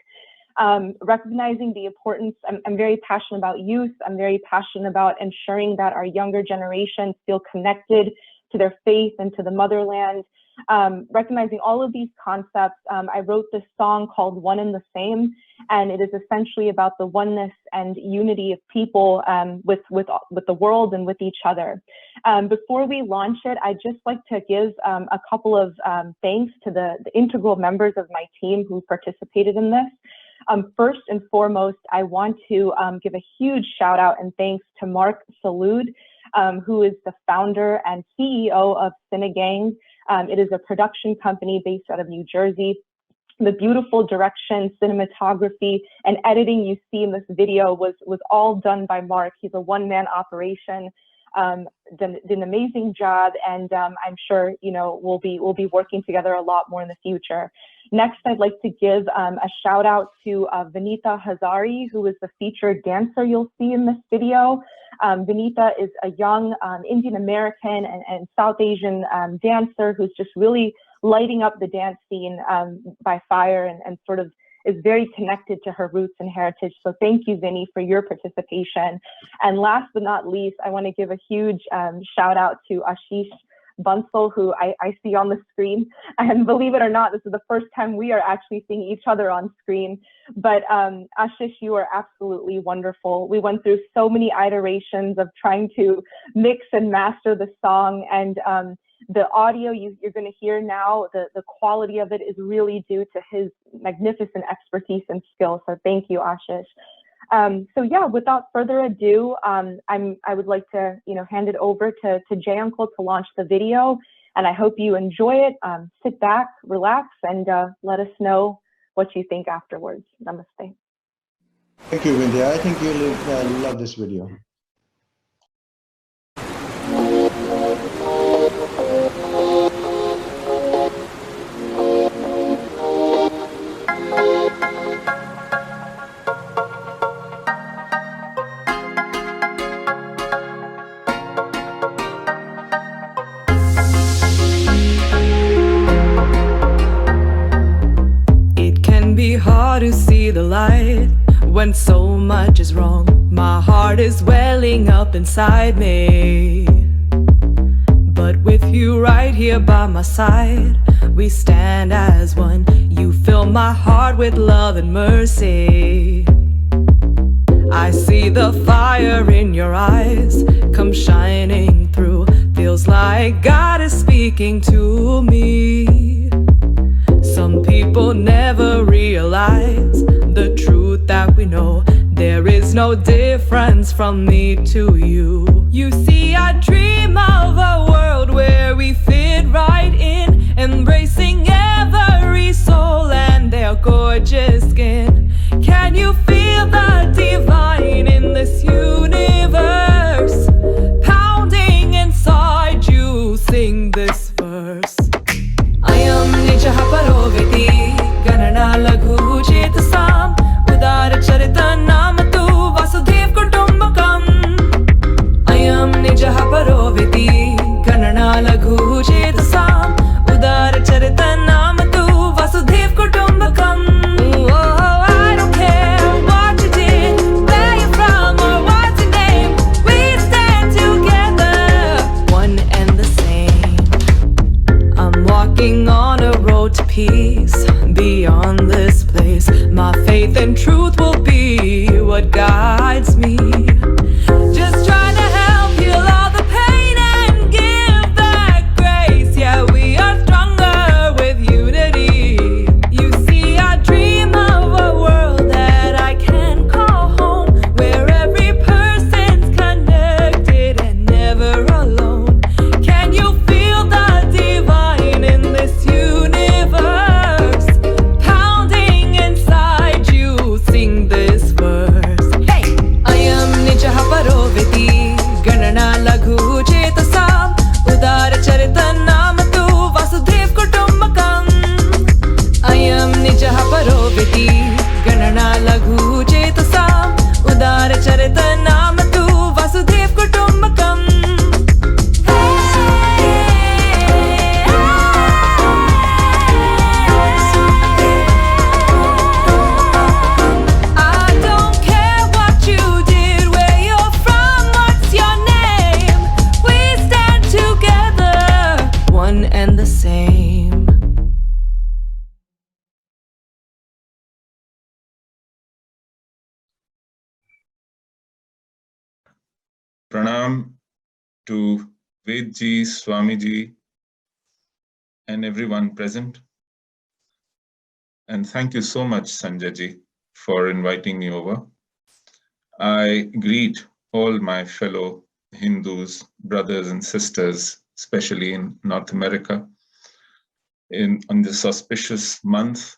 Recognizing the importance, I'm very passionate about youth. I'm very passionate about ensuring that our younger generations feel connected to their faith and to the motherland. Recognizing all of these concepts, I wrote this song called One and the Same, and it is essentially about the oneness and unity of people with the world and with each other. Before we launch it, I'd just like to give a couple of thanks to the integral members of my team who participated in this. First and foremost, I want to give a huge shout out and thanks to Mark Salud, who is the founder and CEO of Cinegang. It is a production company based out of New Jersey. The beautiful direction, cinematography, and editing you see in this video was all done by Mark. He's a one-man operation. Did an amazing job, and I'm sure we'll be working together a lot more in the future. Next, I'd like to give a shout out to Vinita Hazari, who is the featured dancer you'll see in this video. Vinita is a young Indian American and South Asian dancer who's just really lighting up the dance scene by fire and sort of is very connected to her roots and heritage. So thank you, Vinny, for your participation. And last but not least, I want to give a huge shout out to Ashish Bansal, who I see on the screen. And believe it or not, this is the first time we are actually seeing each other on screen. But Ashish, you are absolutely wonderful. We went through so many iterations of trying to mix and master the song, and the audio you're going to hear now, the quality of it is really due to his magnificent expertise and skill. So thank you, Ashish. So yeah, without further ado, I would like to hand it over to Jay Uncle to launch the video, and I hope you enjoy it. Sit back, relax, and let us know what you think afterwards. Namaste. Thank you, Vindhya. I think you'll love this video. It can be hard to see the light when so much is wrong. My heart is welling up inside me. But with you right here by my side, we stand as one. You fill my heart with love and mercy. I see the fire in your eyes come shining through. Feels like God is speaking to me. Some people never realize the truth that we know. There is no difference from me to you. You see, I dream of a world where we fit right in, embracing every soul and their gorgeous skin. Can you feel the divine in this universe? Pounding inside you, sing this verse. Ayam nijaha paroveti ganana laghu chetasam udara charita namatu vasudev kutumbakam. Ayam nijaha paroveti ganana laghu chetasam udara charita namatu vasudev kutumbakam. Oh, I don't care what you did, where you're from, or what's your name. We stand together, one and the same. I'm walking on a road to peace beyond this place. My faith and truth will be what guides me. Just trying to help heal all the pain and give back grace. Yeah, we are stronger with unity. You see, I dream of a world that I can call home, where every person's connected and never alone. Can you feel the divine in this universe? Pounding inside you, sing this verse. Hey! Ayam nijaha paroveti ganana laghu chetasam udara charita namatu vasudev kutumbakam. Ayam nijaha paroveti ganana laghu chetasam udara charita namatu vasudev kutumbakam. I don't care what you did, where you're from, what's your name. We stand together, one and the same. Pranam to Vedji, Swamiji, and everyone present. And thank you so much, Sanjayji, for inviting me over. I greet all my fellow Hindus, brothers and sisters, especially in North America, on this auspicious month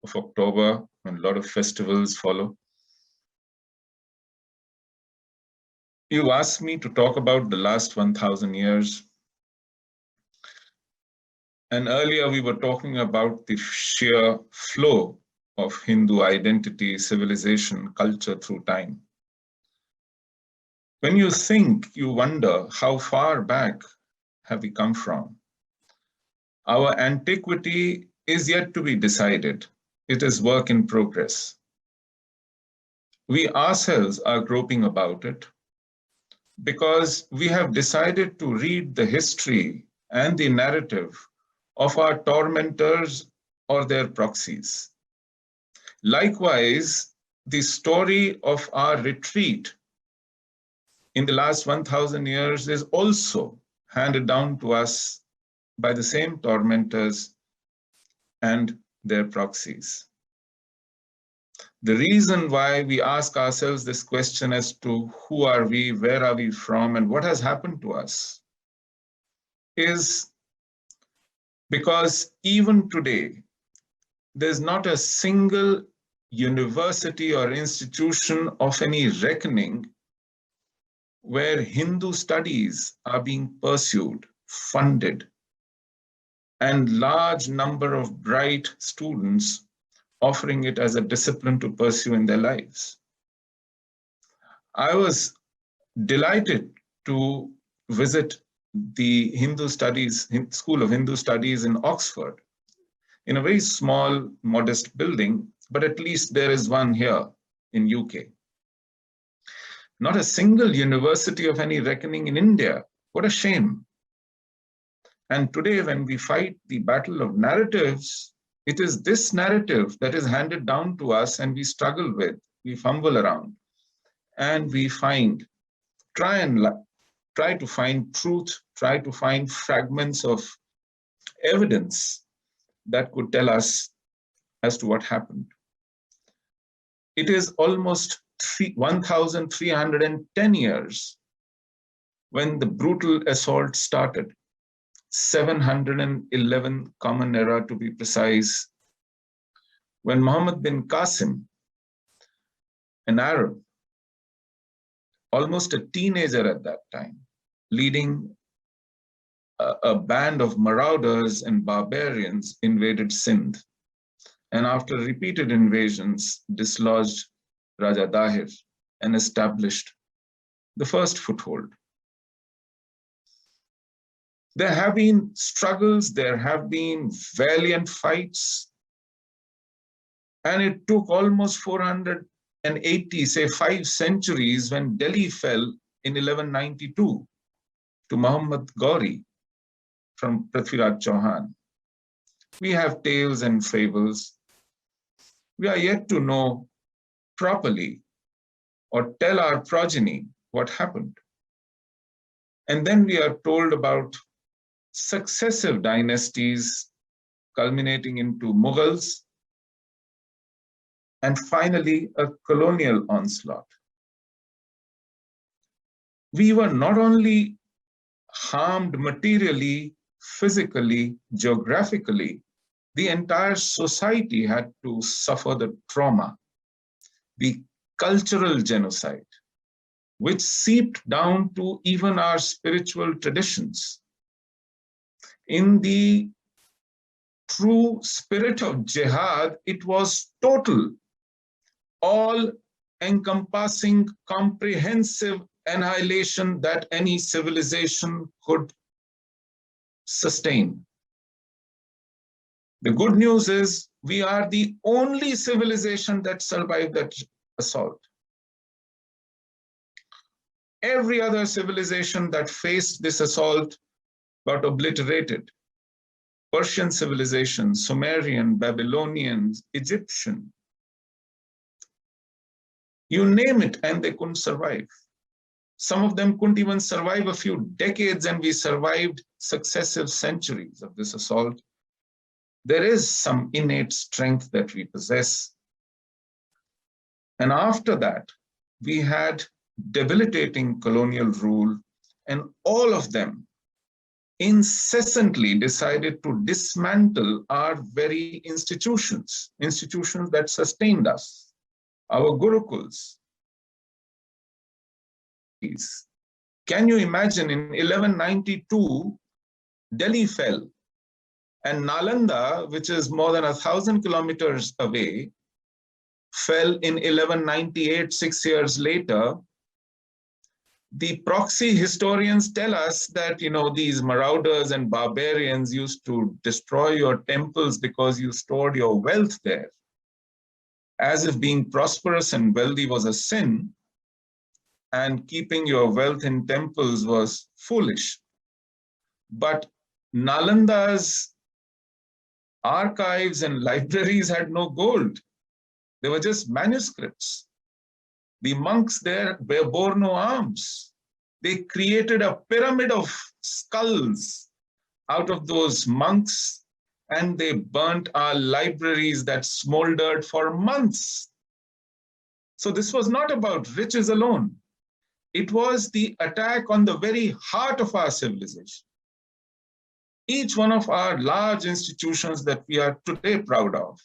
of October, when a lot of festivals follow. You asked me to talk about the last 1,000 years. And earlier we were talking about the sheer flow of Hindu identity, civilization, culture through time. When you think, you wonder how far back have we come from? Our antiquity is yet to be decided. It is work in progress. We ourselves are groping about it, because we have decided to read the history and the narrative of our tormentors or their proxies. Likewise, the story of our retreat in the last 1,000 years is also handed down to us by the same tormentors and their proxies. The reason why we ask ourselves this question as to who are we, where are we from, and what has happened to us is because even today, there's not a single university or institution of any reckoning where Hindu studies are being pursued, funded, and large number of bright students offering it as a discipline to pursue in their lives. I was delighted to visit the School of Hindu Studies in Oxford, in a very small, modest building, but at least there is one here in UK. Not a single university of any reckoning in India. What a shame. And today, when we fight the battle of narratives, it is this narrative that is handed down to us and we struggle with, we fumble around, and we try to find truth, try to find fragments of evidence that could tell us as to what happened. It is almost 1,310 years when the brutal assault started, 711 Common Era to be precise, when Muhammad bin Qasim, an Arab, almost a teenager at that time, leading a band of marauders and barbarians, invaded Sindh, and after repeated invasions, dislodged Raja Dahir and established the first foothold. There have been struggles, there have been valiant fights, and it took almost 480, say 5 centuries, when Delhi fell in 1192 to Muhammad Ghori from Prithviraj Chauhan. We have tales and fables. We are yet to know properly or tell our progeny what happened. And then we are told about successive dynasties culminating into Mughals, and finally a colonial onslaught. We were not only harmed materially, physically, geographically, the entire society had to suffer the trauma, the cultural genocide, which seeped down to even our spiritual traditions. In the true spirit of jihad, it was total, all-encompassing, comprehensive annihilation that any civilization could sustain. The good news is we are the only civilization that survived that assault. Every other civilization that faced this assault got obliterated. Persian civilization, Sumerian, Babylonian, Egyptian, you name it, and they couldn't survive. Some of them couldn't even survive a few decades, and we survived successive centuries of this assault. There is some innate strength that we possess. And after that, we had debilitating colonial rule, and all of them incessantly decided to dismantle our very institutions that sustained us, our gurukuls. Can you imagine, in 1192, Delhi fell, and Nalanda, which is more than 1,000 kilometers away, fell in 1198, 6 years later. The proxy historians tell us that, these marauders and barbarians used to destroy your temples because you stored your wealth there, as if being prosperous and wealthy was a sin, and keeping your wealth in temples was foolish. But Nalanda's archives and libraries had no gold. They were just manuscripts. The monks there bore no arms. They created a pyramid of skulls out of those monks, and they burnt our libraries that smoldered for months. So this was not about riches alone. It was the attack on the very heart of our civilization. Each one of our large institutions that we are today proud of,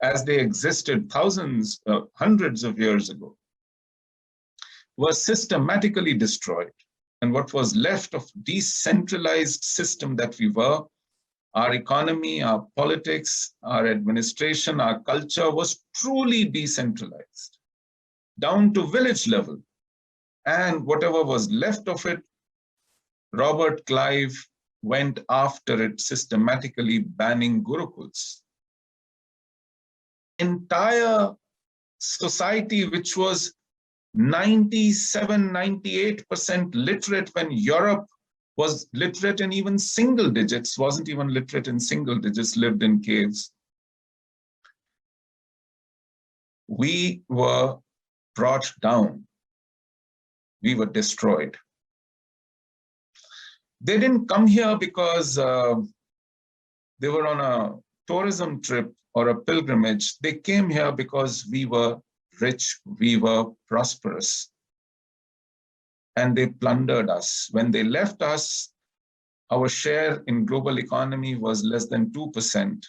as they existed thousands, hundreds of years ago, was systematically destroyed. And what was left of decentralized system that we were, our economy, our politics, our administration, our culture was truly decentralized, down to village level. And whatever was left of it, Robert Clive went after it, systematically banning gurukuls. Entire society, which was 97, 98% literate when Europe was literate in even single digits, wasn't even literate in single digits, lived in caves. We were brought down. We were destroyed. They didn't come here because they were on a tourism trip or a pilgrimage. They came here because we were rich, we were prosperous, and they plundered us. When they left us, our share in global economy was less than 2%.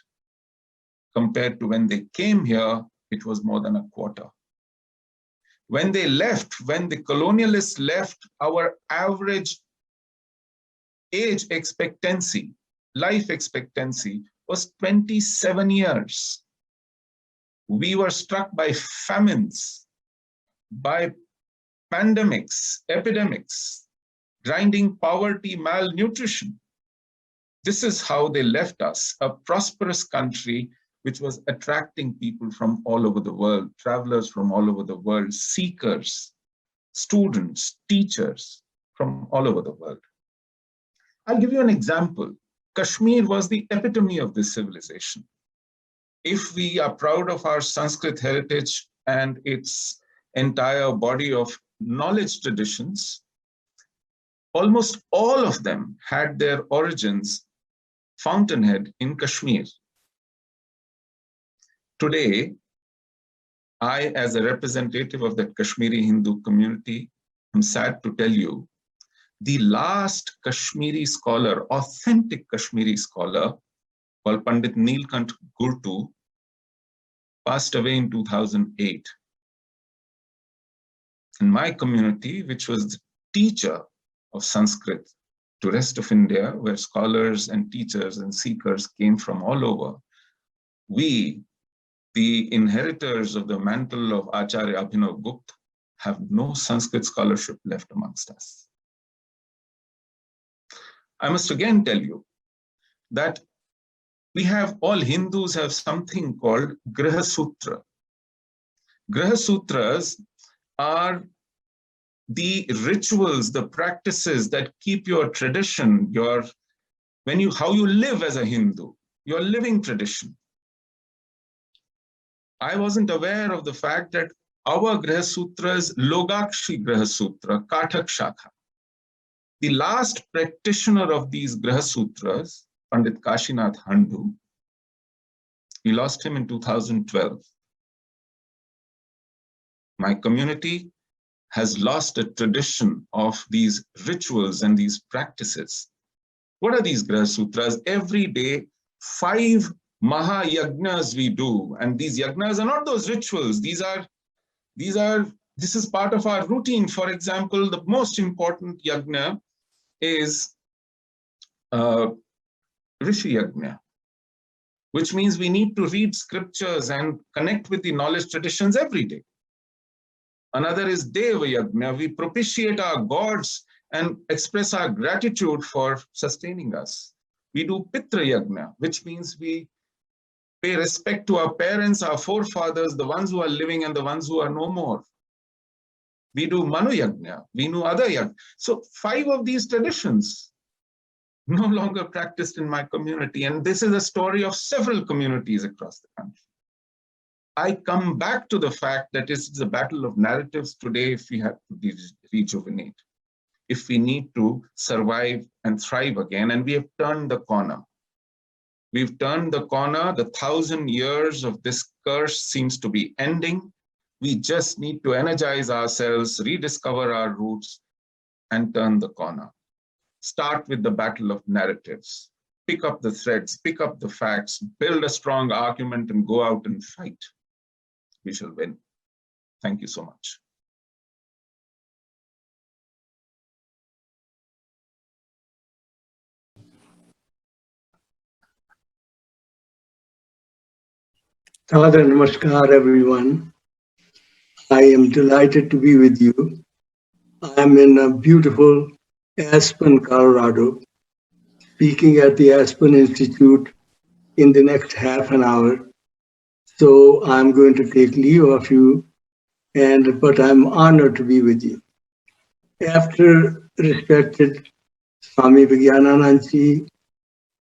Compared to when they came here, it was more than a quarter. When they left, when the colonialists left, our average age expectancy, life expectancy, was 27 years. We were struck by famines, by pandemics, epidemics, grinding poverty, malnutrition. This is how they left us, a prosperous country which was attracting people from all over the world, travelers from all over the world, seekers, students, teachers from all over the world. I'll give you an example. Kashmir was the epitome of this civilization. If we are proud of our Sanskrit heritage and its entire body of knowledge traditions, almost all of them had their origins, fountainhead, in Kashmir. Today, I, as a representative of the Kashmiri Hindu community, am sad to tell you, the last Kashmiri scholar, authentic Kashmiri scholar, called Pandit Neelkant Gurtu, passed away in 2008. In my community, which was the teacher of Sanskrit to rest of India, where scholars and teachers and seekers came from all over, we, the inheritors of the mantle of Acharya Abhinav Gupta, have no Sanskrit scholarship left amongst us. I must again tell you that we have, all Hindus have something called Griha Sutra. Griha Sutras are the rituals, the practices that keep your tradition, how you live as a Hindu, your living tradition. I wasn't aware of the fact that our Griha Sutra is Logakshi Griha Sutra, Kathak Shakha. The last practitioner of these Griha Sutras, Pandit Kashinath Handu, we lost him in 2012. My community has lost a tradition of these rituals and these practices. What are these Griha Sutras? Every day, 5 Mahayagnas we do. And these yagnas are not those rituals. This is part of our routine. For example, the most important yagna is Rishi Yagna, which means we need to read scriptures and connect with the knowledge traditions every day. Another is Deva Yagna. We propitiate our gods and express our gratitude for sustaining us. We do Pitra Yagna, which means we pay respect to our parents, our forefathers, the ones who are living and the ones who are no more. We do Manu Yagna, we do other Yagna. So 5 of these traditions. no longer practiced in my community. And this is a story of several communities across the country. I come back to the fact that it's the battle of narratives today if we have to rejuvenate, if we need to survive and thrive again. And we have turned the corner. We've turned the corner. The 1,000 years of this curse seems to be ending. We just need to energize ourselves, rediscover our roots, and turn the corner. Start with the battle of narratives. Pick up the threads, pick up the facts, build a strong argument, and go out and fight. We shall win. Thank you so much. Sadhana Namaskar, everyone. I am delighted to be with you. I am in a beautiful Aspen, Colorado, speaking at the Aspen Institute in the next half an hour. So I'm going to take leave of you, but I'm honored to be with you. After respected Swami Vigyananand Ji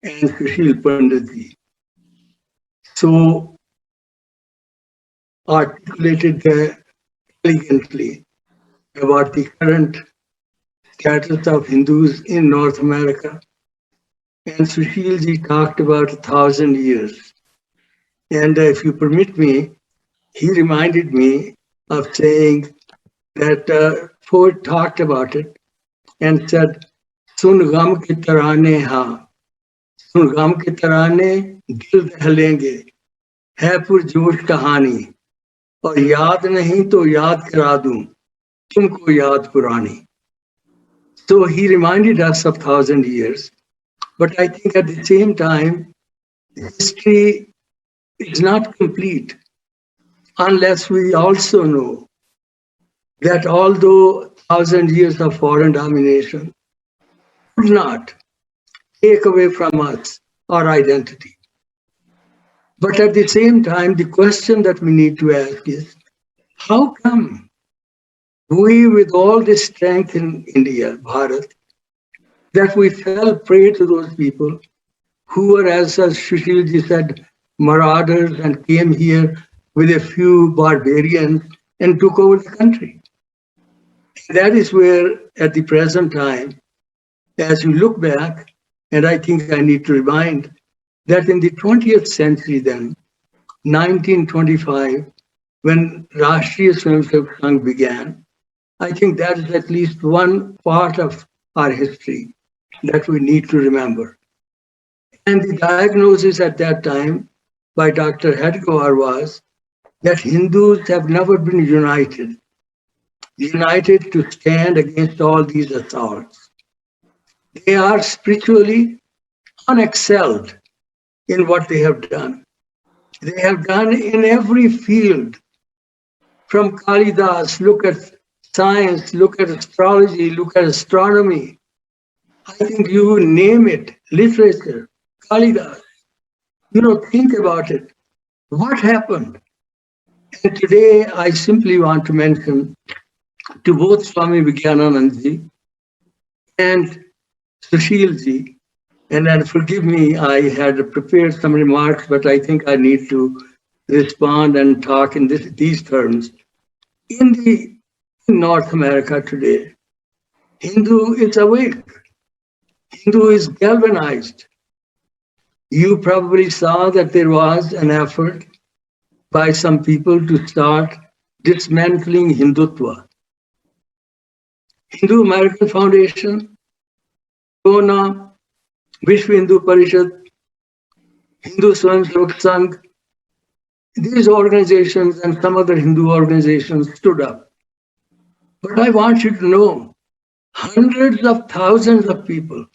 and Sushil Pandit Ji, so articulated elegantly about the current status of Hindus in North America. And Sushil Ji talked about 1,000 years. And if you permit me, he reminded me of saying that poet talked about it and said, "Sun gam ke tarane ha, sun gam ke tarane dil dahlenge, hai purjosh kahani, aur yaad nahi to yaad kara दूं, तुमको याद पुरानी." So he reminded us of 1,000 years. But I think at the same time, history is not complete unless we also know that although 1,000 years of foreign domination could not take away from us our identity. But at the same time, the question that we need to ask is, how come we, with all this strength in India, Bharat, that we fell prey to those people who were, as Sushil Ji said, marauders and came here with a few barbarians and took over the country. That is where, at the present time, as you look back, and I think I need to remind that in the 20th century then, 1925, when Rashtriya Swayamsevak Sangh began, I think that is at least one part of our history that we need to remember. And the diagnosis at that time by Dr. Hedgewar was that Hindus have never been united to stand against all these assaults. They are spiritually unexcelled in what they have done. They have done in every field, from Kalidas, look at science, look at astrology, look at astronomy. I think you name it, literature, Kalidas. Think about it. What happened? And today I simply want to mention to both Swami Vigyananand Ji and Sushil Ji, and then forgive me, I had prepared some remarks, but I think I need to respond and talk in these terms. In North America today, Hindu is awake. Hindu is galvanized. You probably saw that there was an effort by some people to start dismantling Hindutva. Hindu American Foundation, Kona, Vishwa Hindu Parishad, Hindu Swayamsevak Sangh, these organizations and some other Hindu organizations stood up. But I want you to know, hundreds of thousands of people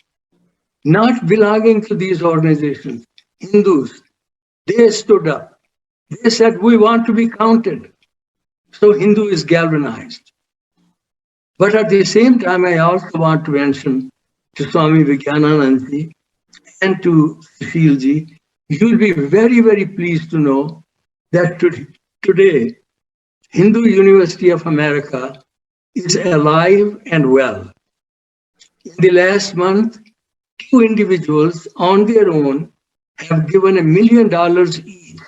not belonging to these organizations, Hindus, they stood up. They said, we want to be counted. So Hindu is galvanized. But at the same time, I also want to mention to Swami Vigyananand Ji and to Sushil Ji, you will be very, very pleased to know that today, Hindu University of America is alive and well. In the last month, two individuals on their own have given $1 million each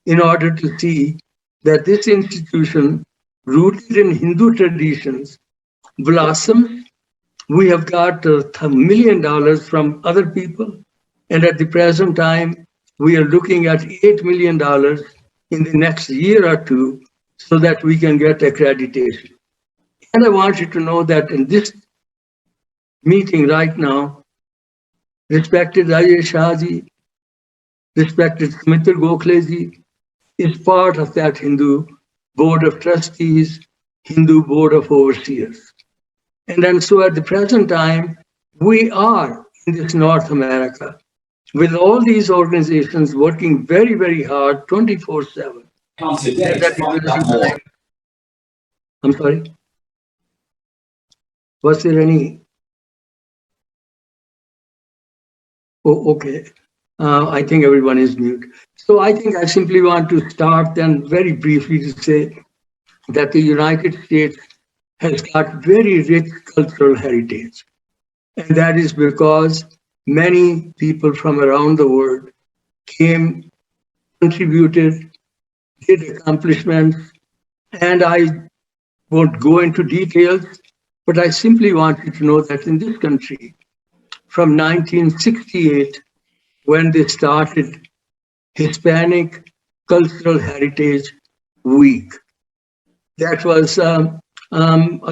in order to see that this institution, rooted in Hindu traditions, blossoms. We have got $1 million from other people, and at the present time, we are looking at $8 million in the next year or two so that we can get accreditation. And I want you to know that in this meeting right now, respected Ajay Shahji, respected Smita Gokhaleji, is part of that Hindu Board of Trustees, Hindu Board of Overseers. And then so at the present time, we are in this North America with all these organizations working very, very hard 24/7. I'm sorry? Was there any? Oh, okay. I think everyone is mute. So I think I simply want to start then very briefly to say that the United States has got very rich cultural heritage. And that is because many people from around the world came, contributed, did accomplishments, and I won't go into details, but I simply want you to know that in this country, from 1968, when they started Hispanic Cultural Heritage Week, that was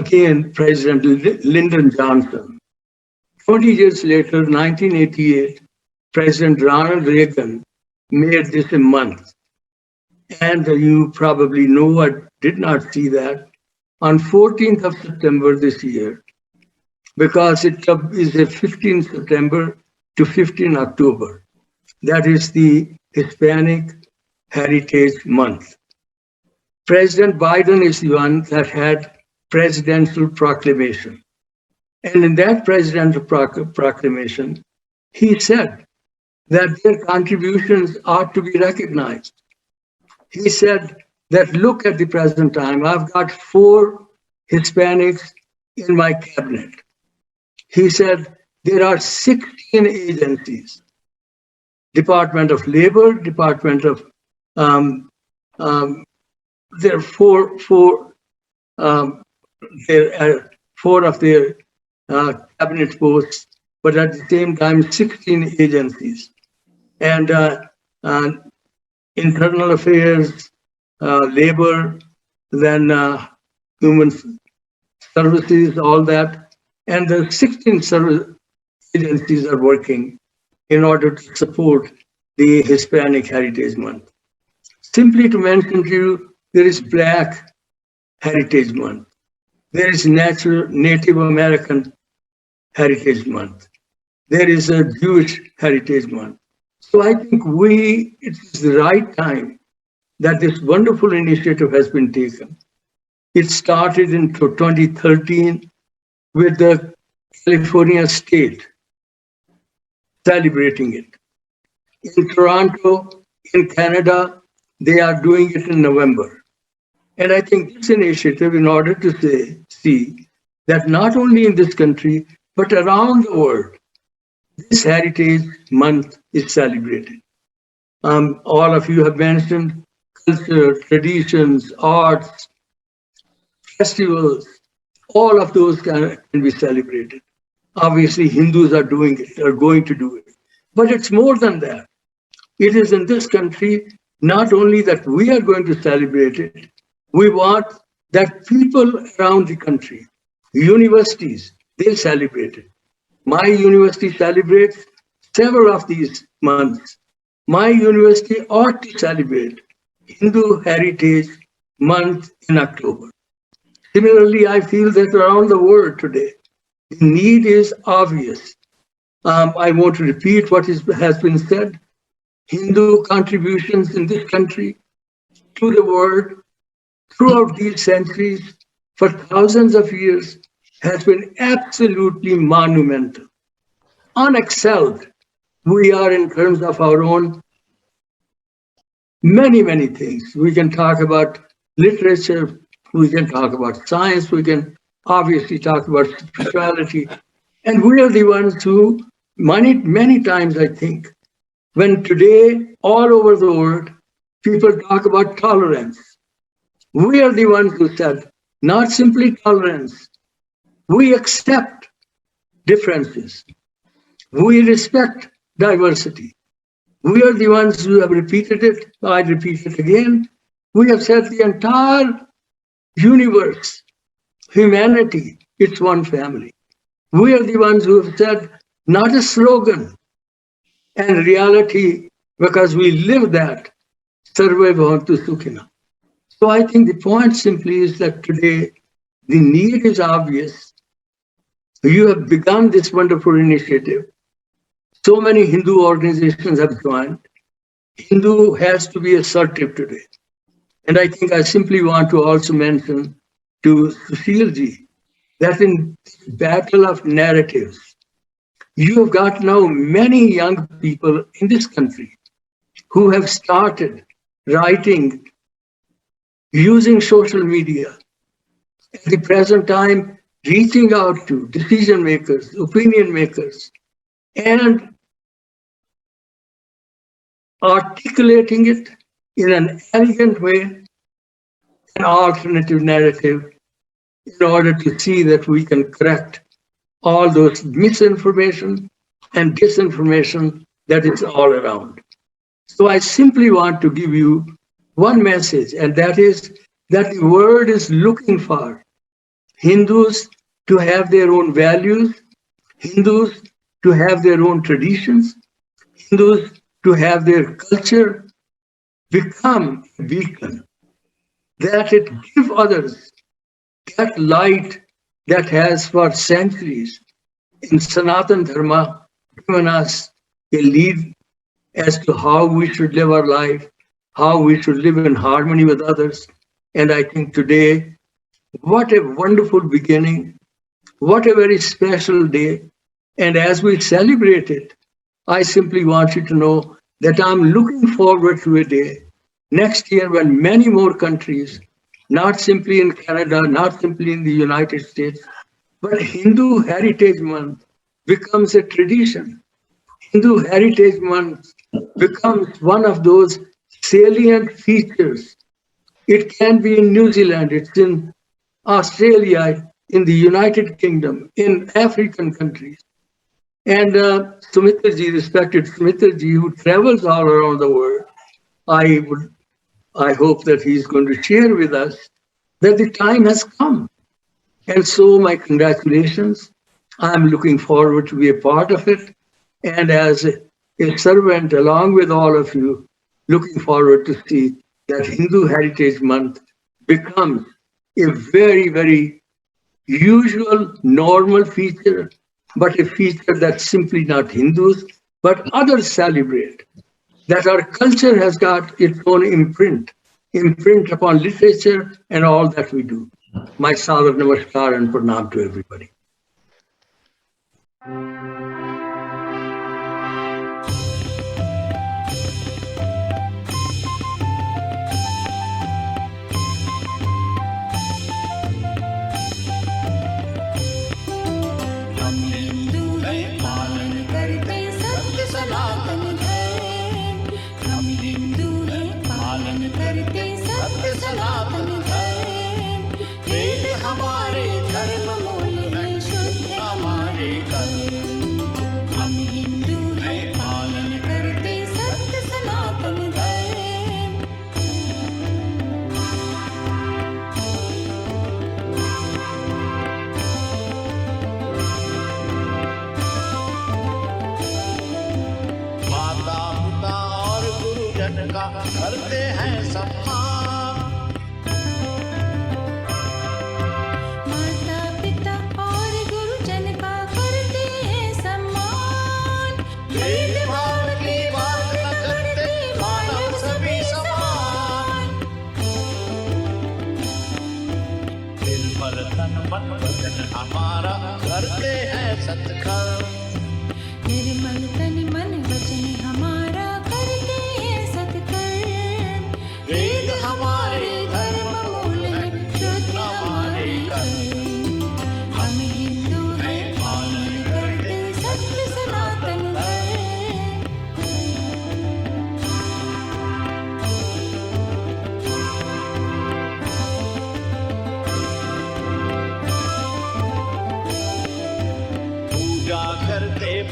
again President Lyndon Johnson. 20 years later, 1988, President Ronald Reagan made this a month. And you probably know, I did not see that, on 14th of September this year, because it is a 15th September to 15 October. That is the Hispanic Heritage Month. President Biden is the one that had presidential proclamation. And in that presidential proclamation, he said that their contributions ought to be recognized. He said that look at the present time, I've got 4 Hispanics in my cabinet. He said there are 16 agencies, Department of Labor, Department of, there are four of their cabinet posts, but at the same time, 16 agencies. And internal affairs, labor, then human services, all that. And the 16 service agencies are working in order to support the Hispanic Heritage Month. Simply to mention to you, there is Black Heritage Month. There is Native American Heritage Month. There is a Jewish Heritage Month. So I think it is the right time that this wonderful initiative has been taken. It started in 2013 with the California state celebrating it. In Toronto, in Canada, they are doing it in November. And I think this initiative, in order to see that not only in this country, but around the world, this Heritage Month is celebrated. All of you have mentioned culture, traditions, arts, festivals, all of those can be celebrated. Obviously, Hindus are doing it, are going to do it. But it's more than that. It is in this country, not only that we are going to celebrate it, we want that people around the country, universities, they celebrate it. My university celebrates several of these months. My university ought to celebrate Hindu Heritage Month in October. Similarly, I feel that around the world today, the need is obvious. I want to repeat what has been said. Hindu contributions in this country to the world throughout these centuries for thousands of years has been absolutely monumental, unexcelled. We are in terms of our own many things. We can talk about literature, we can talk about science, we can obviously talk about spirituality. And we are the ones who many times, I think, when today all over the world, people talk about tolerance. We are the ones who said, not simply tolerance, we accept differences. We respect diversity. We are the ones who have repeated it. I repeat it again. We have said the entire universe, humanity, it's one family. We are the ones who have said not a slogan and reality, because we live that, Sarve Bhavantu Sukhina. So I think the point simply is that today the need is obvious. You have begun this wonderful initiative. So many Hindu organizations have joined. Hindu has to be assertive today. And I think I simply want to also mention to Sushil ji that in battle of narratives, you have got now many young people in this country who have started writing using social media at the present time, reaching out to decision makers, opinion makers, and articulating it in an elegant way, an alternative narrative, in order to see that we can correct all those misinformation and disinformation that is all around. So I simply want to give you one message, and that is that the world is looking for Hindus to have their own values, Hindus to have their own traditions, Hindus to have their culture become a beacon, that it give others that light that has for centuries in Sanatan Dharma given us a lead as to how we should live our life, how we should live in harmony with others. And I think today, what a wonderful beginning, what a very special day. And as we celebrate it, I simply want you to know that I'm looking forward to a day next year when many more countries, not simply in Canada, not simply in the United States, but Hindu Heritage Month becomes a tradition. Hindu Heritage Month becomes one of those salient features. It can be in New Zealand, it's in Australia, in the United Kingdom, in African countries. And Sumitra-ji, respected Sumitra-ji, who travels all around the world, I hope that he's going to share with us that the time has come. And so my congratulations. I'm looking forward to be a part of it. And as a servant, along with all of you, looking forward to see that Hindu Heritage Month becomes a very, very usual, normal feature, but a feature that's simply not Hindus, but others celebrate. That our culture has got its own imprint upon literature and all that we do. My Salar Namaskar and Pranam to everybody. करते हैं सम्मान माता पिता और गुरुजन का करते हैं सम्मान भेदभाव की बात न करते मानव सभी समान निर्मल तन मन वचन हमारा करते हैं सत्कर्म निर्मल तन मन वचन हमारा करते हैं सत्कर्म वेद हमारे धर्म मूल है शुद्ध हमारे कर्म हम हिंदू हैं पालन करते सत्य सनातन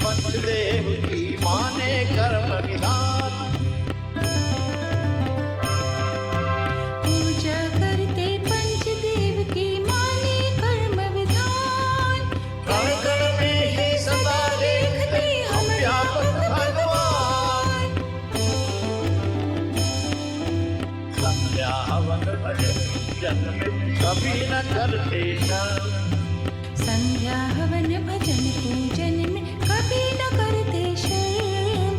पंचदेव की माने कर्म विधान पूजा करते पंचदेव की माने कर्म विधान कण कण में ही सदा देखते हम व्यापक भगवान संध्या हवन भजन जन्म कभी न करते शर्म संध्या हवन भजन पूजन में कभी न करते शर्म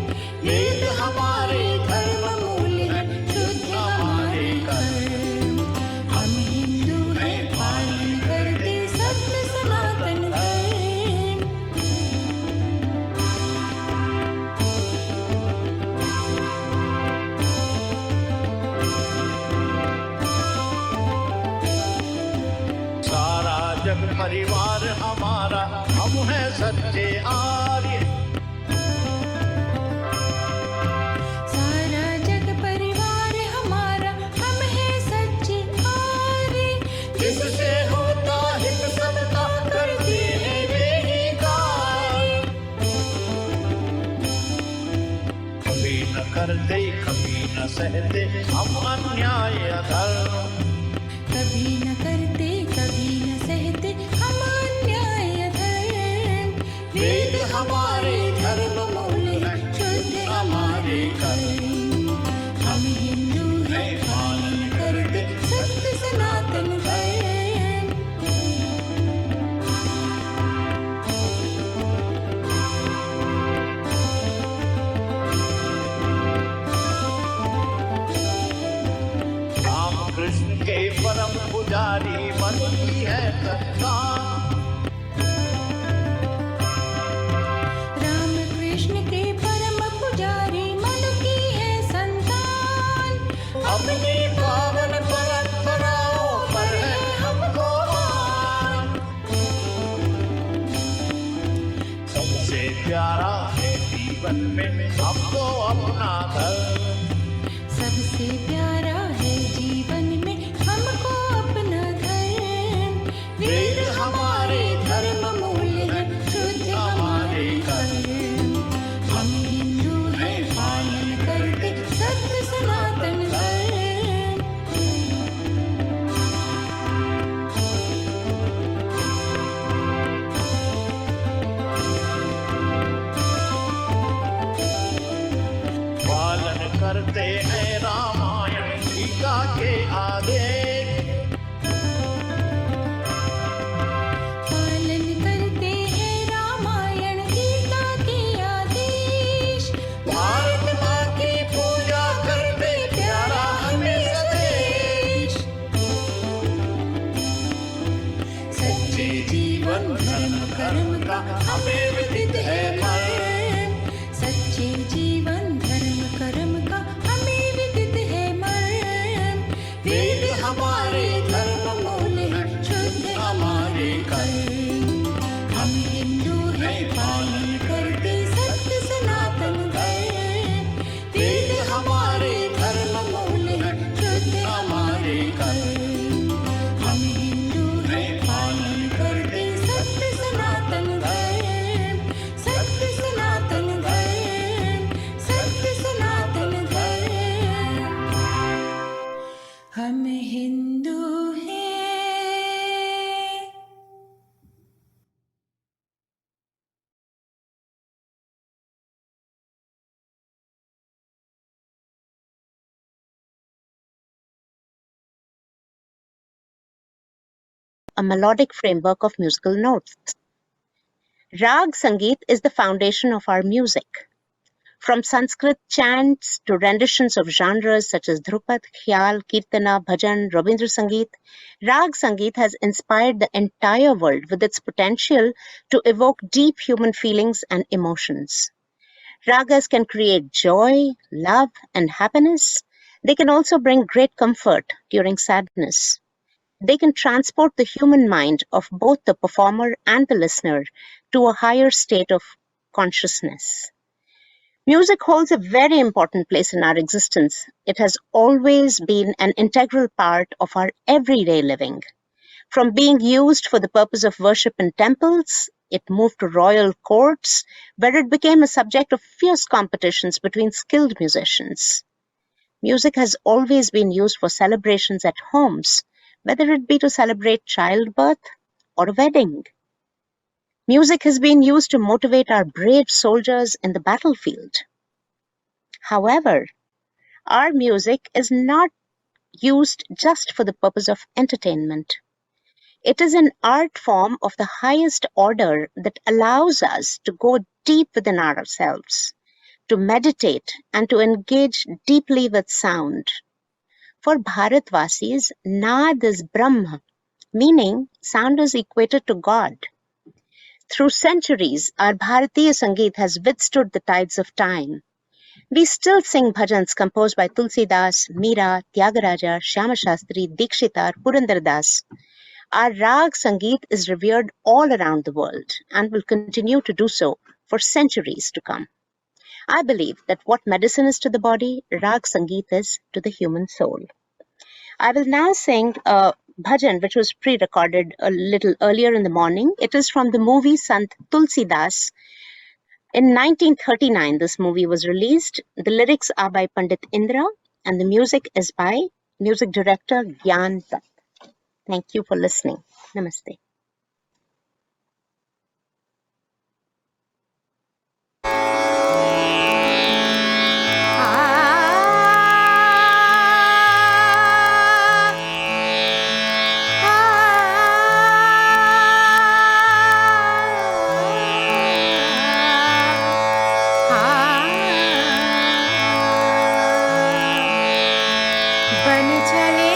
वेद हमारे धर्म मूल है शुद्ध हमारे कर्म हम हिंदू हैं पालन करते सत्य सनातन धर्म सारा जग परिवार हमारा हम हैं सच्चे आर्य सारा जग परिवार हमारा हम हैं सच्चे आर्य जिससे होता हित सबका करते हैं वे ही कार्य कभी न करते कभी न सहते हम अन्याय अधर्म कभी न करते कभी न सहते हम अन्याय धर्म वेद हमारे धर्म मूल है शुद्ध हमारे कर्म हम हिंदू हैं पालन करते सत्य सनातन धर्म राम कृष्ण के परम पुजारी मन की है संतान राम कृष्ण के परम पुजारी मन की है संतान अपनी पावन परंपराओं पर है हमको मान सबसे प्यारा है जीवन में हमको अपना धर्म सबसे प्यारा है जीवन में हमको अपना धर्म वेद हमारे धर्म मूल है शुद्ध हमारे कर्म हम हिंदू हैं पालन करते सत्य सनातन धर्म पालन करते हैं रामायण गीता के आदेश पालन करते हैं रामायण गीता के आदेश भारत माँ की पूजा करते प्यारा हमें संदेश सच्चे जीवन धर्म कर्म का हमें विदित है मर्म सच्चे जीवन धर्म कर्म का हमें विदित है मर्म वेद हमारे धर्म मूल है शुद्ध हमारे कर्म हम हिंदू हैं पालन करते सत्य सनातन धर्म वेद हमारे धर्म मूल है शुद्ध हमारे कर्म हम हिंदू हैं पालन करते सत्य सनातन धर्म सत्य सनातन धर्म सत्य सनातन धर्म हम हिंदू हैं A melodic framework of musical notes. Rag Sangeet is the foundation of our music. From Sanskrit chants to renditions of genres such as Dhrupad, Khyal, Kirtana, Bhajan, Rabindra Sangeet, Rag Sangeet has inspired the entire world with its potential to evoke deep human feelings and emotions. Ragas can create joy, love, and happiness. They can also bring great comfort during sadness. They can transport the human mind of both the performer and the listener to a higher state of consciousness. Music holds a very important place in our existence. It has always been an integral part of our everyday living. From being used for the purpose of worship in temples, It moved to royal courts, where it became a subject of fierce competitions between skilled musicians. Music has always been used for celebrations at homes, whether it be to celebrate childbirth or a wedding. Music has been used to motivate our brave soldiers in the battlefield. However, our music is not used just for the purpose of entertainment. It is an art form of the highest order that allows us to go deep within ourselves, to meditate and to engage deeply with sound. For Bharatvasis, Naad is Brahma, meaning sound is equated to God. Through centuries, our Bharatiya Sangeet has withstood the tides of time. We still sing bhajans composed by Tulsidas, Meera, Tyagaraja, Shyama Shastri, Dikshitar, Purandar Das. Our Rag Sangeet is revered all around the world and will continue to do so for centuries to come. I believe that what medicine is to the body, Rag Sangeet is to the human soul. I will now sing a bhajan which was pre-recorded a little earlier in the morning. It is from the movie Sant Tulsidas. In 1939, this movie was released. The lyrics are by Pandit Indra and the music is by music director Gyan Dutt. Thank you for listening. Namaste. बन चले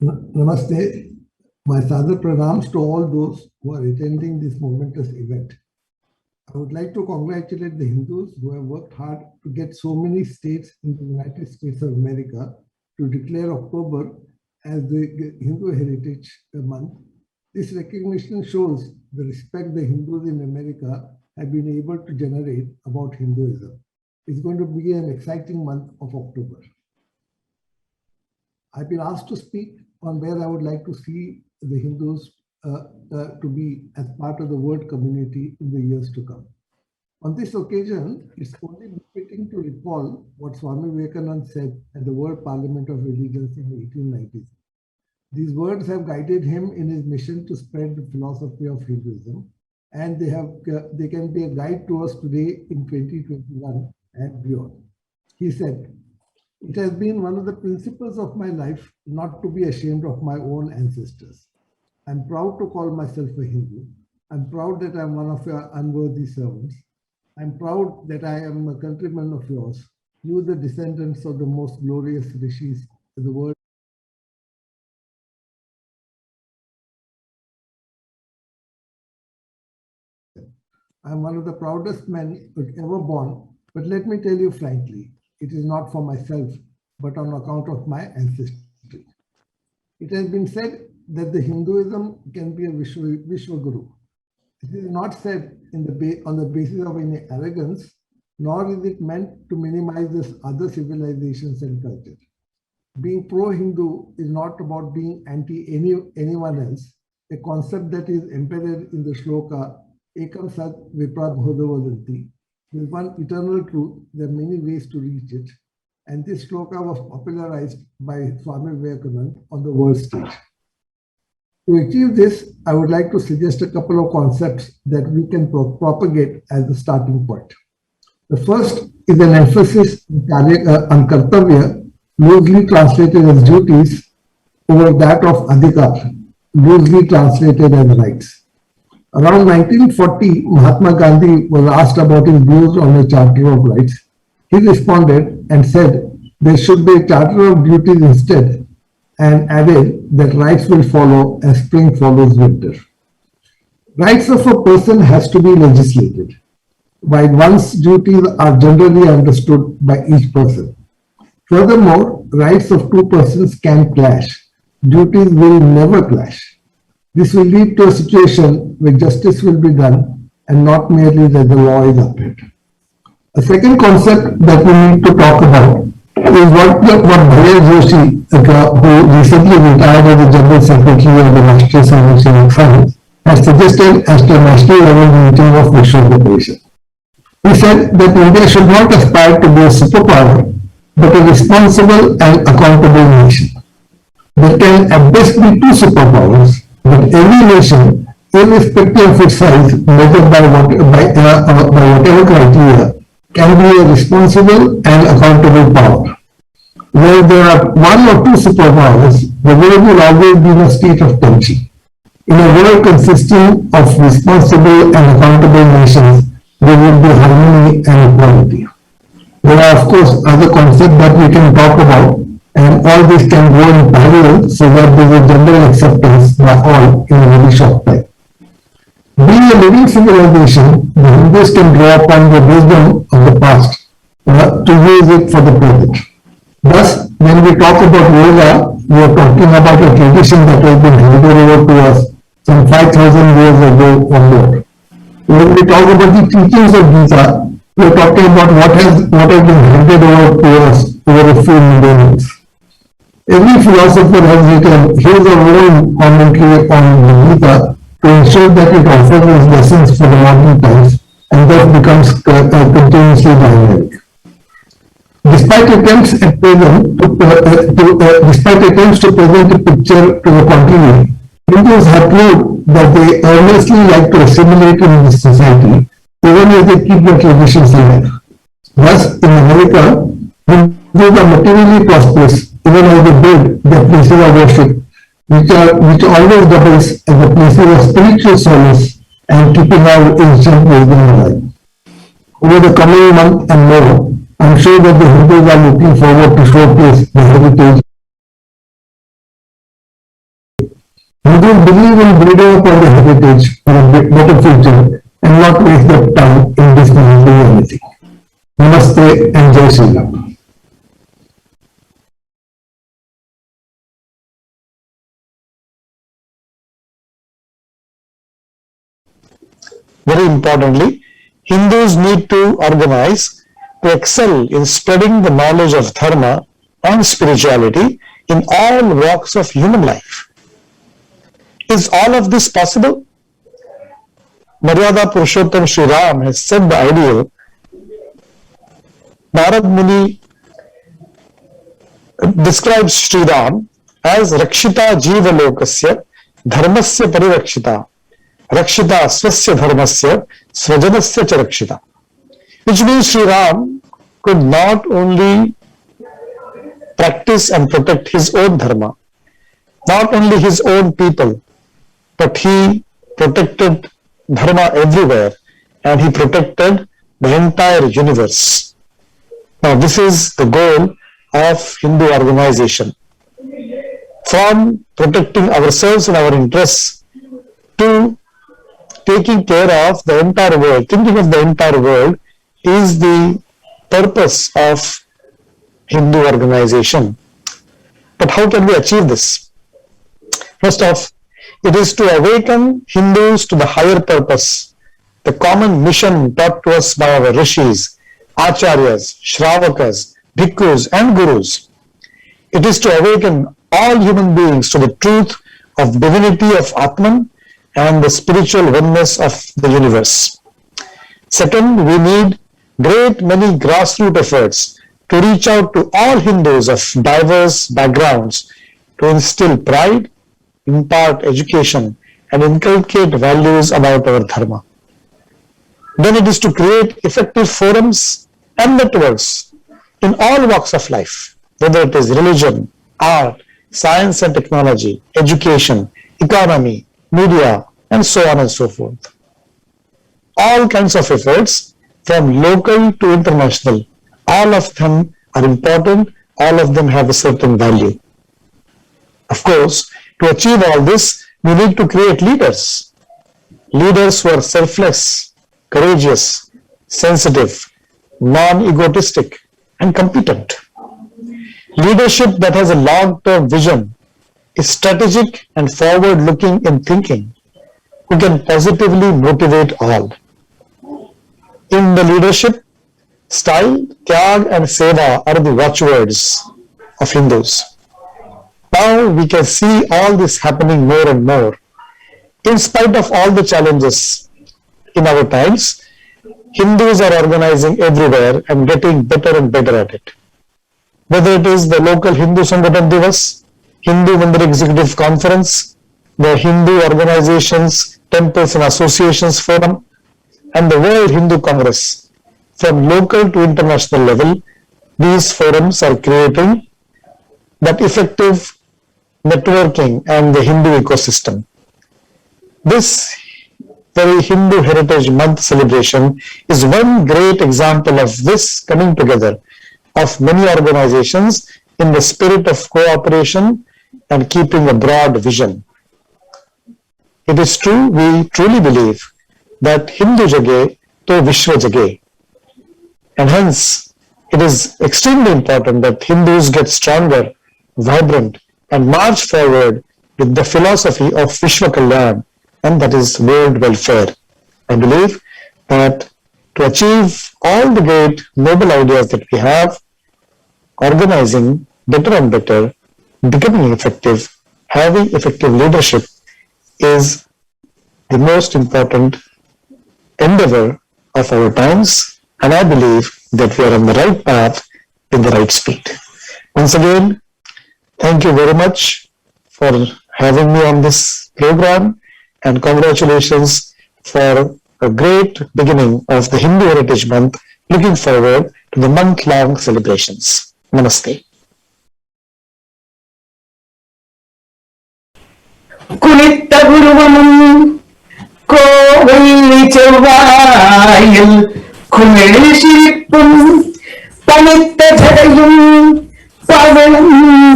Namaste. My sadhana pranams to all those who are attending this momentous event. I would like to congratulate the Hindus who have worked hard to get so many states in the United States of America to declare October as the Hindu Heritage Month. This recognition shows the respect the Hindus in America have been able to generate about Hinduism. It's going to be an exciting month of October. I've been asked to speak on where I would like to see the Hindus to be as part of the world community in the years to come. On this occasion, it's only befitting to recall what Swami Vivekananda said at the World Parliament of Religions in the 1890s. These words have guided him in his mission to spread the philosophy of Hinduism, and they can be a guide to us today in 2021 and beyond. He said, "It has been one of the principles of my life not to be ashamed of my own ancestors. I'm proud to call myself a Hindu. I'm proud that I'm one of your unworthy servants. I'm proud that I am a countryman of yours, you the descendants of the most glorious rishis the world." I'm one of the proudest men ever born, but let me tell you frankly, it is not for myself, but on account of my ancestry. It has been said that the Hinduism can be a Vishwa Guru. It is not said on the basis of any arrogance, nor is it meant to minimize this other civilizations and culture. Being pro-Hindu is not about being anyone else, a concept that is embedded in the shloka Ekam Sat Viprabhodha Vadanti. There is one eternal truth, there are many ways to reach it, and this shloka was popularized by Swami Vivekananda on the world stage. To achieve this, I would like to suggest a couple of concepts that we can propagate as the starting point. The first is an emphasis on kartavya, loosely translated as duties, over that of adhikar, loosely translated as rights. Around 1940, Mahatma Gandhi was asked about his views on a Charter of Rights. He responded and said there should be a Charter of Duties instead, and added that rights will follow as spring follows winter. Rights of a person has to be legislated, while one's duties are generally understood by each person. Furthermore, rights of two persons can clash. Duties will never clash. This will lead to a situation where justice will be done and not merely that the law is upheld. A second concept that we need to talk about is what Bhaiya Joshi, who recently retired as the General Secretary of the National Salvation Fund, has suggested as the national level meeting of Vishwa Federation. He said that India should not aspire to be a superpower, but a responsible and accountable nation. There can at best be two superpowers, but every nation, irrespective of its size, measured by whatever criteria, can be a responsible and accountable power. Where there are one or two superpowers, the world will always be in a state of tension. In a world consisting of responsible and accountable nations, there will be harmony and equality. There are, of course, other concepts that we can talk about, and all this can go in parallel so that there is a general acceptance by all in a very short time. Being a living civilization, the Hindus can draw upon the wisdom of the past to use it for the present. Thus, when we talk about yoga, we are talking about a tradition that has been handed over to us some 5,000 years ago or more. When we talk about the teachings of Gita, we are talking about what has been handed over to us over a few millenniums. Every philosopher has written his or her own commentary on the Gita to ensure that it offers its lessons for the modern times and thus becomes continuously dynamic. Despite attempts to present a picture to the contrary, Hindus have proved that they earnestly like to assimilate in this society, even as they keep their traditions alive. Thus, in America, Hindus are materially prosperous, even as they build their places of worship, which always doubles as the places of spiritual solace and keeping our ancient wisdom alive. Over the coming month and more, I'm sure that the Hindus are looking forward to showcase the heritage Hindus believe in building upon the heritage for a better future and not waste their time in dismantling anything. Namaste and Jai Shri Ram. Very importantly, Hindus need to organize to excel in spreading the knowledge of dharma and spirituality in all walks of human life. Is all of this possible? Maryada Purushottam Sri Ram has set the ideal. Narad Muni describes Sri Ram as Rakshita Jiva Lokasya Dharmasya Parirakshita Rakshita Swasya Dharmasya Swajanasya Cha Rakshita, which means Sri Ram could not only practice and protect his own dharma, not only his own people, but he protected dharma everywhere and he protected the entire universe. Now, this is the goal of Hindu organization. From protecting ourselves and our interests to taking care of the entire world, thinking of the entire world is the purpose of Hindu organization. But how can we achieve this? First off, it is to awaken Hindus to the higher purpose, the common mission taught to us by our rishis, acharyas, shravakas, bhikkhus and gurus. It is to awaken all human beings to the truth of divinity of Atman and the spiritual oneness of the universe. Second, we need great many grassroots efforts to reach out to all Hindus of diverse backgrounds to instill pride, impart education, and inculcate values about our dharma. Then it is to create effective forums and networks in all walks of life, whether it is religion, art, science and technology, education, economy, media, and so on and so forth. All kinds of efforts from local to international, all of them are important, all of them have a certain value. Of course, to achieve all this, we need to create leaders. Leaders who are selfless, courageous, sensitive, non-egotistic, and competent. Leadership that has a long-term vision, is strategic and forward-looking in thinking, who can positively motivate all. In the leadership style, Tyag and Seva are the watchwords of Hindus. Now we can see all this happening more and more. In spite of all the challenges in our times, Hindus are organizing everywhere and getting better and better at it. Whether it is the local Hindu Sangathan Divas, Hindu Mandir Executive Conference, the Hindu Organizations, Temples and Associations Forum, and the World Hindu Congress, from local to international level, these forums are creating that effective networking and the Hindu ecosystem. This very Hindu Heritage Month celebration is one great example of this coming together of many organizations in the spirit of cooperation and keeping a broad vision. It is true, we truly believe that Hindu jage to Vishwa jage. And hence, it is extremely important that Hindus get stronger, vibrant, and march forward with the philosophy of Vishwa Kalyan, and that is world welfare. I believe that to achieve all the great noble ideas that we have, organizing better and better, becoming effective, having effective leadership is the most important endeavor of our times, and I believe that we are on the right path with the right speed. Once again, thank you very much for having me on this program, and congratulations for a great beginning of the Hindu Heritage Month. Looking forward to the month-long celebrations. Namaste. കുനിത്ത ഗുരുവനും കോവല്ലി ചെവ്വായിൽ കുമിഴിശിരിപ്പും പണിത്ത ജടയും പവളം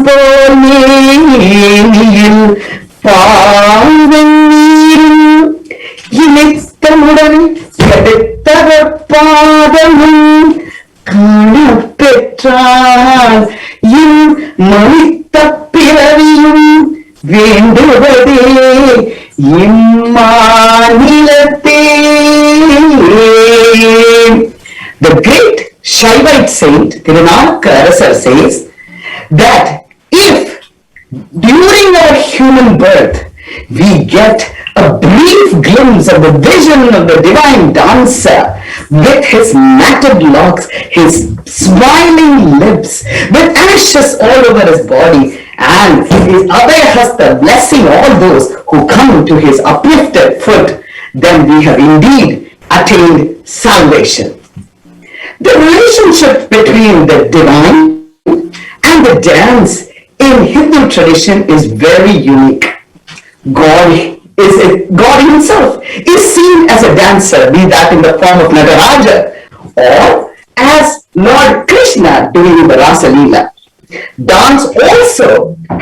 പോൽ മേനിയിൽ மனித பிறவியும் வேண்டுவதே இம்மாநிலத்தே. The great Shaivite saint Tirunakkarathar says that if during our human birth we get a brief glimpse of the vision of the divine dancer with his matted locks, his smiling lips, with ashes all over his body, and his Abhayahasta blessing all those who come to his uplifted foot, then we have indeed attained salvation. The relationship between the divine and the dance in Hindu tradition is very unique. God himself is seen as a dancer, be that in the form of Nagaraja or as Lord Krishna during the Rasa Leela. Dance also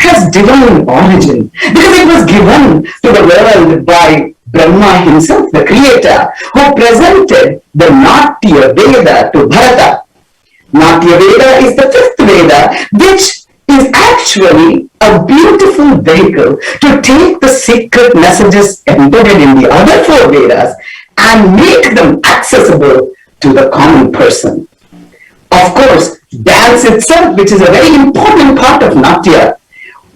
has divine origin because it was given to the world by Brahma himself, the creator, who presented the Natya Veda to Bharata. Natya Veda is the fifth Veda, which is actually a beautiful vehicle to take the secret messages embedded in the other four Vedas and make them accessible to the common person. Of course, dance itself, which is a very important part of Natya,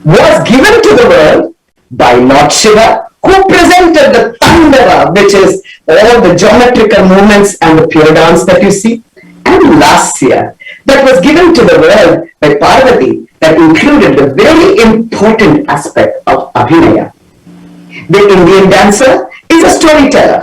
was given to the world by Lord Shiva, who presented the Tandava, which is all the geometrical movements and the pure dance that you see, and Lasya, that was given to the world by Parvati, that included the very important aspect of Abhinaya. The Indian dancer is a storyteller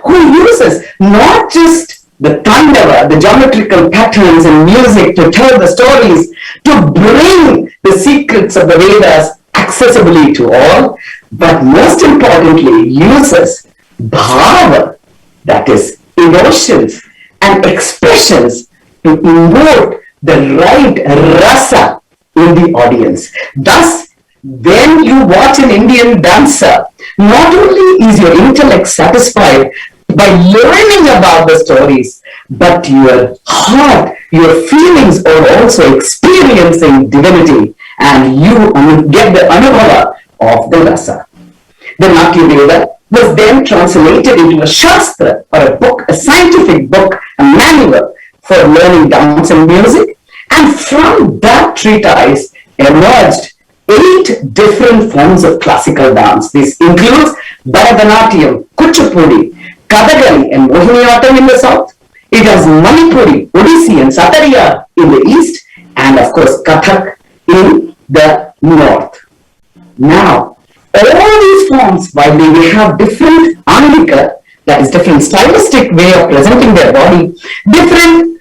who uses not just the Tandava, the geometrical patterns and music to tell the stories, to bring the secrets of the Vedas accessibly to all, but most importantly uses bhava, that is emotions and expressions, to evoke the right rasa in the audience. Thus, when you watch an Indian dancer, not only is your intellect satisfied by learning about the stories, but your heart, your feelings are also experiencing divinity, and you get the anubhava of the rasa. The Natya Veda was then translated into a shastra, or a book, a scientific book, a manual for learning dance and music, and from that treatise emerged 8 different forms of classical dance. This includes Bharatanatyam, Kuchipudi, Kathakali and Mohiniyattam in the south. It has Manipuri, Odissi and Satariya in the east, and of course Kathak in the north. Now, all these forms, while they may have different angika, that is different stylistic way of presenting their body, different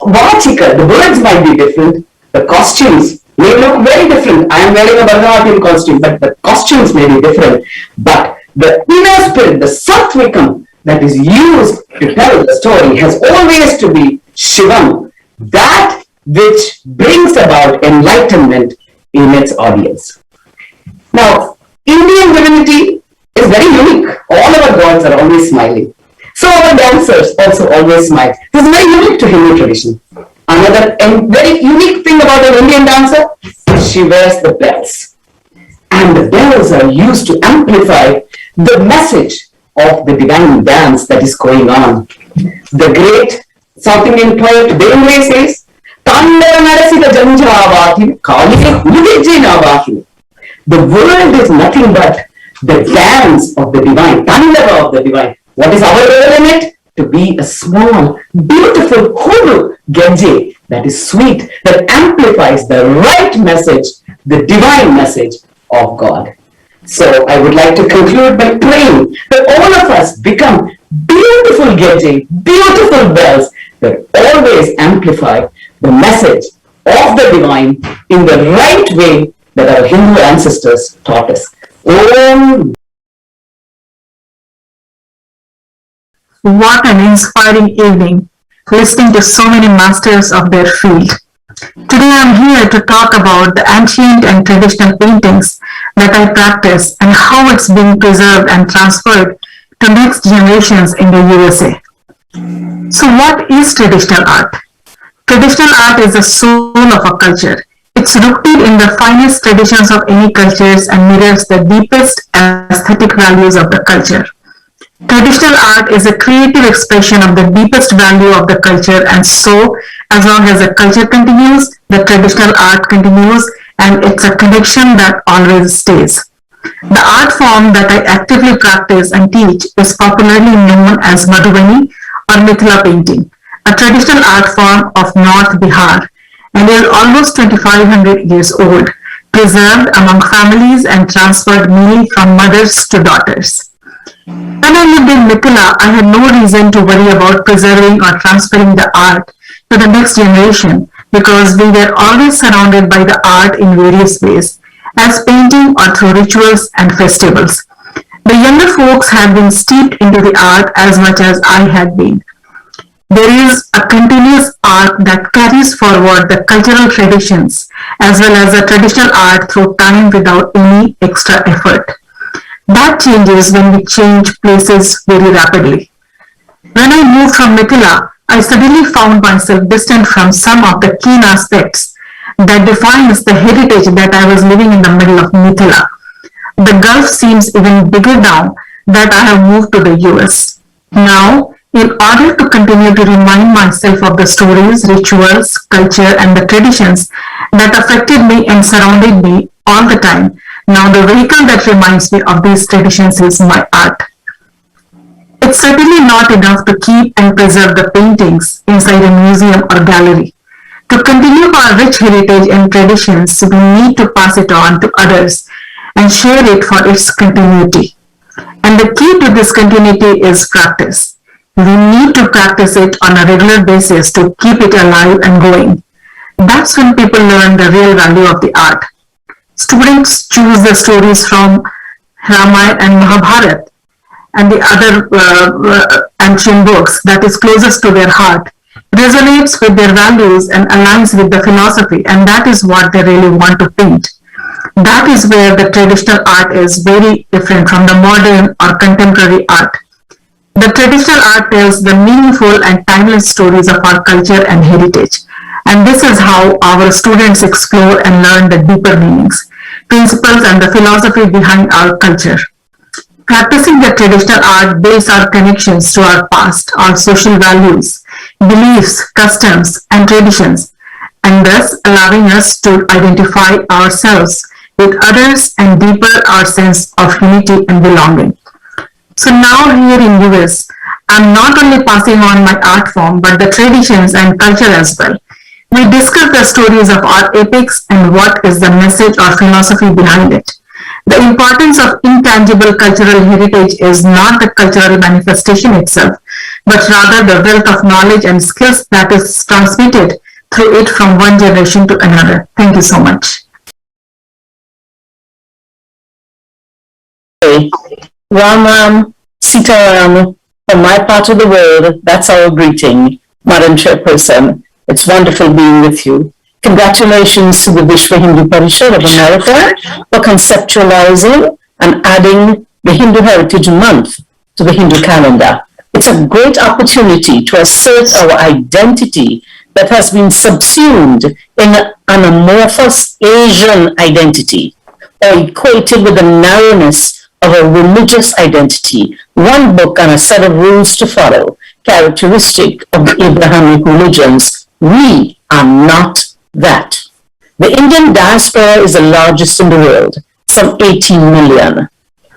vachika, the words might be different, the costumes may look very different. I am wearing a Bharatanatyam costume, but the costumes may be different. But the inner spirit, the sattvikam that is used to tell the story has always to be Shivam, that which brings about enlightenment in its audience. Now, Indian divinity is very unique. All our gods are always smiling. So our dancers also always smile. This is very unique to Hindu tradition. Another very unique thing about an Indian dancer, she wears the bells. And the bells are used to amplify the message of the divine dance that is going on. The great South Indian poet Devendra says, Tandava narasita janjavati kalike hulivijinavati. The world is nothing but the dance of the divine, Tandava of the divine. What is our role in it? To be a small, beautiful hulu genje that is sweet, that amplifies the right message, the divine message of God. So I would like to conclude by praying that all of us become beautiful genje, beautiful bells that always amplify the message of the divine in the right way that our Hindu ancestors taught us. Om. What an inspiring evening, listening to so many masters of their field. Today I'm here to talk about the ancient and traditional paintings that I practice and how it's being preserved and transferred to next generations in the USA. So what is traditional art? Traditional art is the soul of a culture. It's rooted in the finest traditions of any cultures and mirrors the deepest aesthetic values of the culture. Traditional art is a creative expression of the deepest value of the culture, and so, as long as the culture continues, the traditional art continues, and it's a connection that always stays. The art form that I actively practice and teach is popularly known as Madhubani or Mithila painting, a traditional art form of North Bihar, and is almost 2500 years old, preserved among families and transferred mainly from mothers to daughters. When I lived in Mithila, I had no reason to worry about preserving or transferring the art to the next generation because we were always surrounded by the art in various ways, as painting or through rituals and festivals. The younger folks had been steeped into the art as much as I had been. There is a continuous art that carries forward the cultural traditions as well as the traditional art through time without any extra effort. That changes when we change places very rapidly. When I moved from Mithila, I suddenly found myself distant from some of the keen aspects that defines the heritage that I was living in the middle of Mithila. The gulf seems even bigger now that I have moved to the US. Now, in order to continue to remind myself of the stories, rituals, culture, and the traditions that affected me and surrounded me all the time, now the vehicle that reminds me of these traditions is my art. It's certainly not enough to keep and preserve the paintings inside a museum or gallery. To continue our rich heritage and traditions, we need to pass it on to others and share it for its continuity. And the key to this continuity is practice. We need to practice it on a regular basis to keep it alive and going. That's when people learn the real value of the art. Students choose the stories from Ramayana and Mahabharata and the other ancient books that is closest to their heart, resonates with their values and aligns with the philosophy, and that is what they really want to paint. That is where the traditional art is very different from the modern or contemporary art. The traditional art tells the meaningful and timeless stories of our culture and heritage. And this is how our students explore and learn the deeper meanings, principles, and the philosophy behind our culture. Practicing the traditional art builds our connections to our past, our social values, beliefs, customs, and traditions, and thus allowing us to identify ourselves with others and deepen our sense of unity and belonging. So now here in US, I'm not only passing on my art form, but the traditions and culture as well. We discuss the stories of our epics and what is the message or philosophy behind it. The importance of intangible cultural heritage is not the cultural manifestation itself, but rather the wealth of knowledge and skills that is transmitted through it from one generation to another. Thank you so much. Ram Sitaram, from my part of the world, that's our greeting, Madam Chairperson. It's wonderful being with you. Congratulations to the Vishwa Hindu Parishad of America for conceptualizing and adding the Hindu Heritage Month to the Hindu calendar. It's a great opportunity to assert our identity that has been subsumed in an amorphous Asian identity or equated with the narrowness of a religious identity, one book and a set of rules to follow, characteristic of the Abrahamic religions. We are not that. The Indian diaspora is the largest in the world, some 18 million.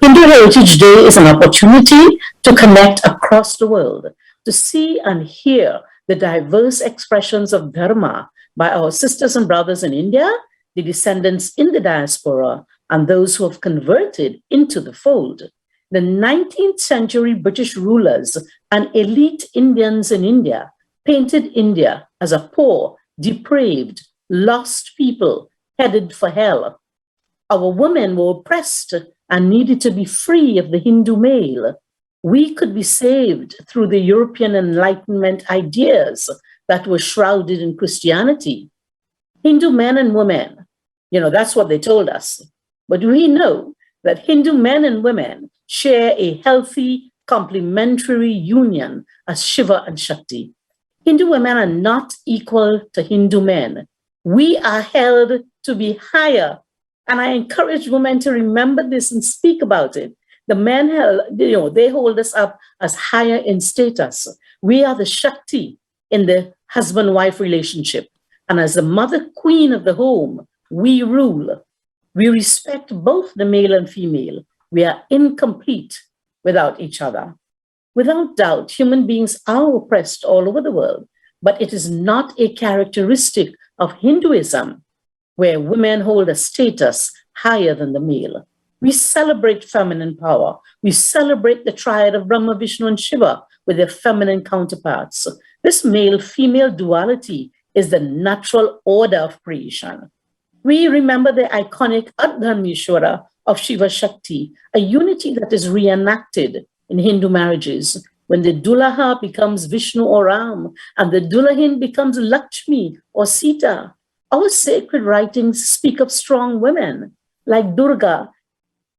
Hindu Heritage Day is an opportunity to connect across the world, to see and hear the diverse expressions of Dharma by our sisters and brothers in India, the descendants in the diaspora, and those who have converted into the fold. The 19th century British rulers and elite Indians in India painted India as a poor, depraved, lost people headed for hell. Our women were oppressed and needed to be free of the Hindu male. We could be saved through the European Enlightenment ideas that were shrouded in Christianity. Hindu men and women, that's what they told us. But we know that Hindu men and women share a healthy, complementary union as Shiva and Shakti. Hindu women are not equal to Hindu men. We are held to be higher. And I encourage women to remember this and speak about it. The men, they hold us up as higher in status. We are the Shakti in the husband-wife relationship. And as the mother queen of the home, we rule. We respect both the male and female. We are incomplete without each other. Without doubt, human beings are oppressed all over the world, but it is not a characteristic of Hinduism, where women hold a status higher than the male. We celebrate feminine power. We celebrate the triad of Brahma, Vishnu, and Shiva with their feminine counterparts. This male-female duality is the natural order of creation. We remember the iconic Ardhanishwara of Shiva Shakti, a unity that is reenacted in Hindu marriages when the Dulaha becomes Vishnu or Ram and the Dulahin becomes Lakshmi or Sita. Our sacred writings speak of strong women like Durga.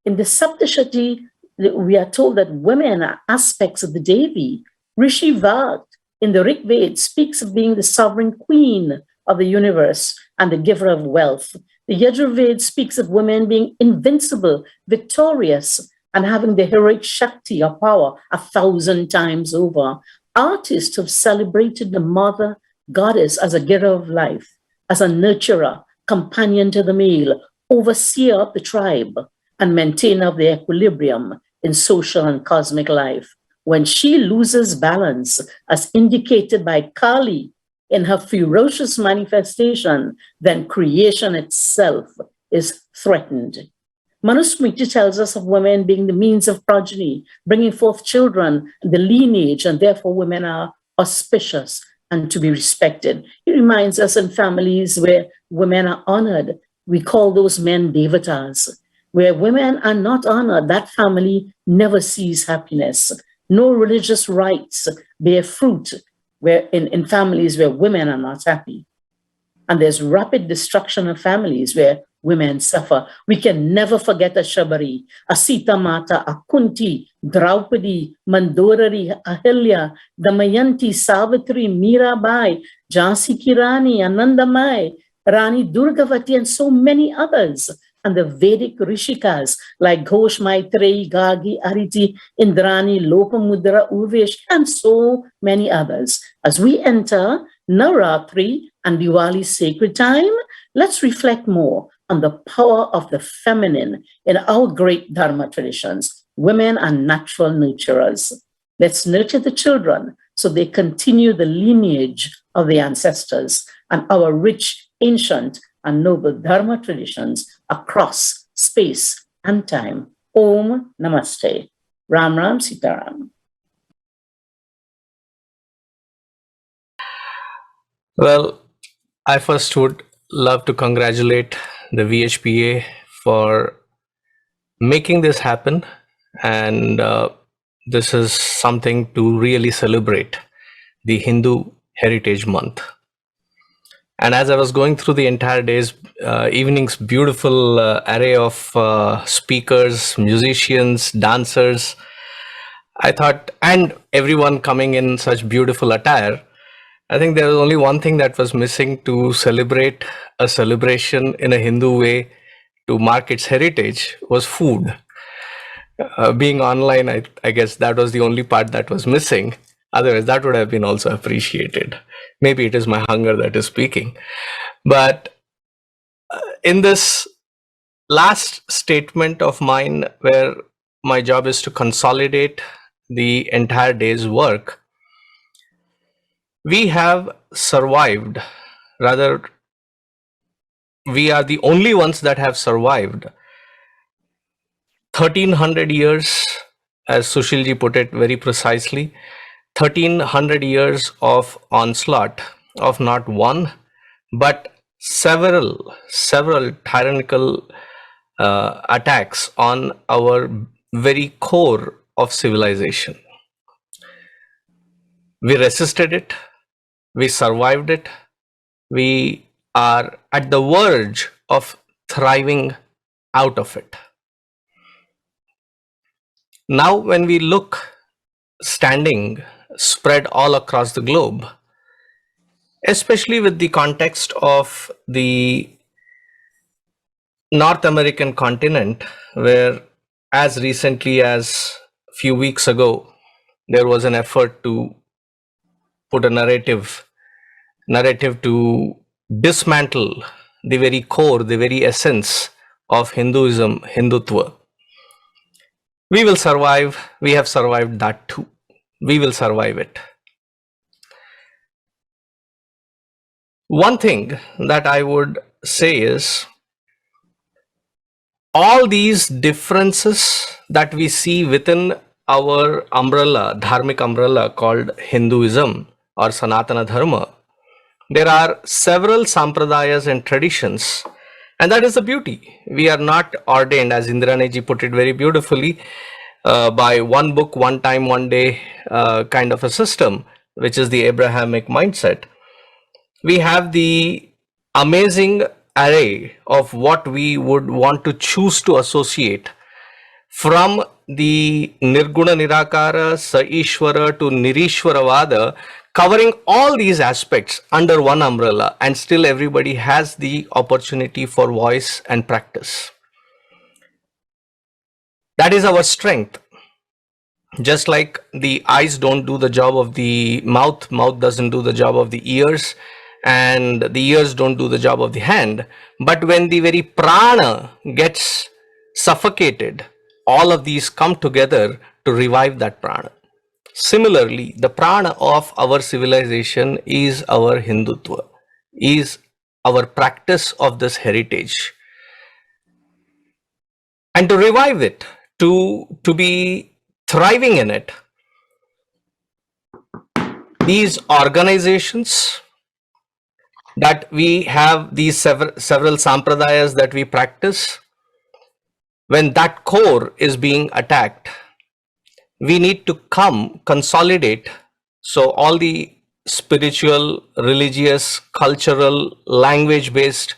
In the Saptashati, we are told that women are aspects of the Devi. Rishi Vag in the Rig Veda speaks of being the sovereign queen of the universe and the giver of wealth. The Yajurveda speaks of women being invincible, victorious, and having the heroic Shakti or power 1,000 times over. Artists have celebrated the mother goddess as a giver of life, as a nurturer, companion to the male, overseer of the tribe, and maintainer of the equilibrium in social and cosmic life. When she loses balance, as indicated by Kali in her ferocious manifestation, then creation itself is threatened. Manusmriti tells us of women being the means of progeny, bringing forth children, the lineage, and therefore women are auspicious and to be respected. It reminds us in families where women are honored, we call those men devatas. Where women are not honored, that family never sees happiness. No religious rites bear fruit where in families where women are not happy. And there's rapid destruction of families where women suffer. We can never forget a Shabari, a Sita Mata, a Kunti, Draupadi, Mandorari, Ahilya, Damayanti, Savitri, Mirabai, Jhansi Ki Rani, Anandamai, Rani Durgavati, and so many others. And the Vedic Rishikas like Ghosh, Maitreyi, Gargi, Ariti, Indrani, Lopamudra, Urvesh, and so many others. As we enter Navratri and Diwali's sacred time, let's reflect more on the power of the feminine in our great Dharma traditions. Women are natural nurturers. Let's nurture the children so they continue the lineage of the ancestors and our rich, ancient, and noble Dharma traditions across space and time. Om Namaste. Ram Ram Sitaram. Well, I first would love to congratulate the VHPA for making this happen. And this is something to really celebrate, the Hindu Heritage Month. And as I was going through the entire day's evening's beautiful array of speakers, musicians, dancers, I thought, and everyone coming in such beautiful attire, I think there was only one thing that was missing to celebrate a celebration in a Hindu way to mark its heritage was food. Being online, I guess that was the only part that was missing. Otherwise, that would have been also appreciated. Maybe it is my hunger that is speaking. But in this last statement of mine, where my job is to consolidate the entire day's work, we have survived, rather, we are the only ones that have survived 1300 years, as Sushilji put it very precisely, 1300 years of onslaught of not one, but several tyrannical attacks on our very core of civilization. We resisted it, we survived it, we are at the verge of thriving out of it. Now, when we look standing spread all across the globe, especially with the context of the North American continent, where as recently as a few weeks ago, there was an effort to put a narrative to dismantle the very core, the very essence of Hinduism, Hindutva. We will survive. We have survived that too. We will survive it. One thing that I would say is all these differences that we see within our umbrella, dharmic umbrella called Hinduism or Sanatana Dharma, there are several sampradayas and traditions, and that is the beauty. We are not ordained, as Indraneji put it very beautifully, by one book, one time, one day kind of a system, which is the Abrahamic mindset. We have the amazing array of what we would want to choose to associate, from the Nirguna Nirakara, Sa Ishvara to Nirishwaravada, covering all these aspects under one umbrella, and still everybody has the opportunity for voice and practice. That is our strength. Just like the eyes don't do the job of the mouth, mouth doesn't do the job of the ears, and the ears don't do the job of the hand. But when the very prana gets suffocated, all of these come together to revive that prana. Similarly, the prana of our civilization is our Hindutva, is our practice of this heritage. And to revive it, to be thriving in it, these organizations that we have, these several sampradayas that we practice, when that core is being attacked, we need to come consolidate. So all the spiritual, religious, cultural, language based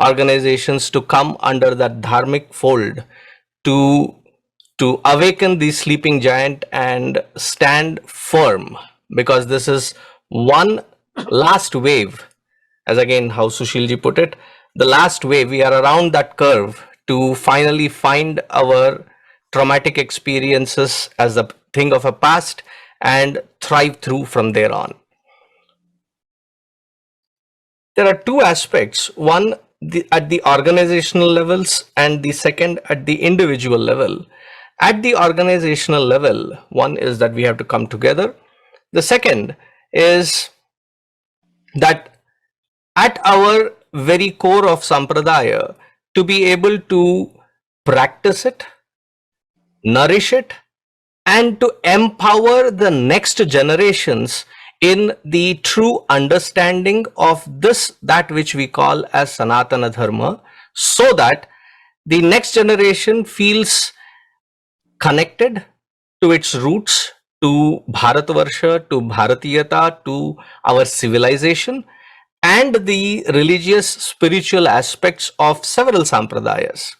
organizations to come under that dharmic fold to awaken the sleeping giant and stand firm, because this is one last wave, as again how Sushilji put it, the last wave. We are around that curve to finally find our traumatic experiences as a thing of a past and thrive through from there on. There are two aspects, one at the organizational levels and the second at the individual level. At the organizational level, one is that we have to come together. The second is that at our very core of Sampradaya, to be able to practice it, nourish it, and to empower the next generations in the true understanding of this, that which we call as Sanatana Dharma, so that the next generation feels connected to its roots, to Bharatvarsha, to Bharatiyata, to our civilization, and the religious spiritual aspects of several sampradayas.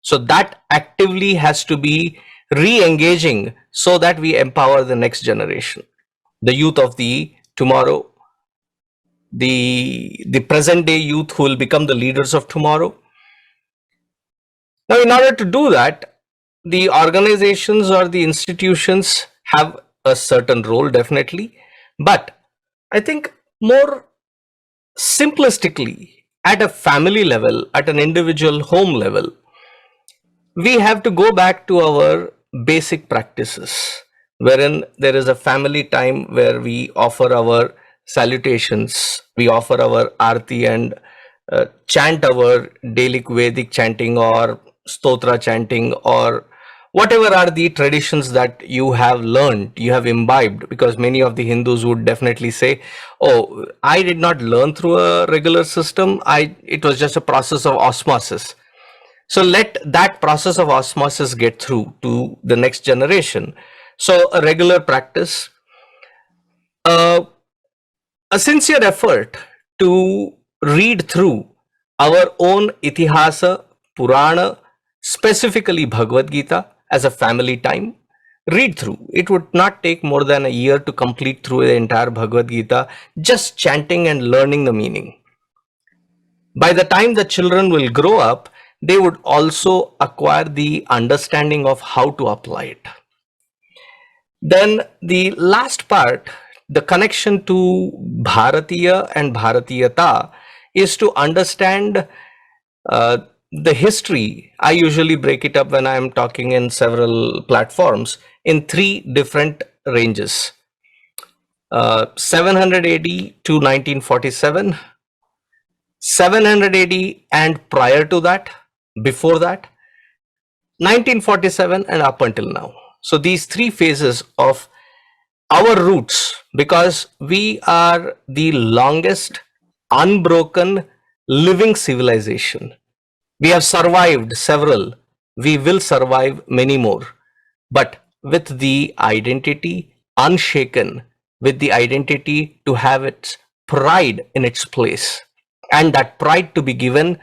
So that actively has to be re-engaging so that we empower the next generation, the youth of the tomorrow, the present day youth who will become the leaders of tomorrow. Now, in order to do that, the organizations or the institutions have a certain role, definitely, but I think more simplistically, at a family level, at an individual home level, we have to go back to our basic practices, wherein there is a family time where we offer our salutations, we offer our arti and chant our daily Vedic chanting or stotra chanting, or whatever are the traditions that you have learned, you have imbibed, because many of the Hindus would definitely say, oh, I did not learn through a regular system, it was just a process of osmosis. So let that process of osmosis get through to the next generation. So a regular practice, a sincere effort to read through our own Itihasa, Purana, specifically Bhagavad Gita as a family time, read through. It would not take more than a year to complete through the entire Bhagavad Gita, just chanting and learning the meaning. By the time the children will grow up, they would also acquire the understanding of how to apply it. Then the last part, the connection to Bharatiya and Bharatiyata, is to understand the history. I usually break it up when I'm talking in several platforms in three different ranges. 700 AD to 1947, 700 AD and prior to that, before that, 1947 and up until now. So these three phases of our roots, because we are the longest unbroken living civilization. We have survived several, we will survive many more, but with the identity unshaken, with the identity to have its pride in its place, and that pride to be given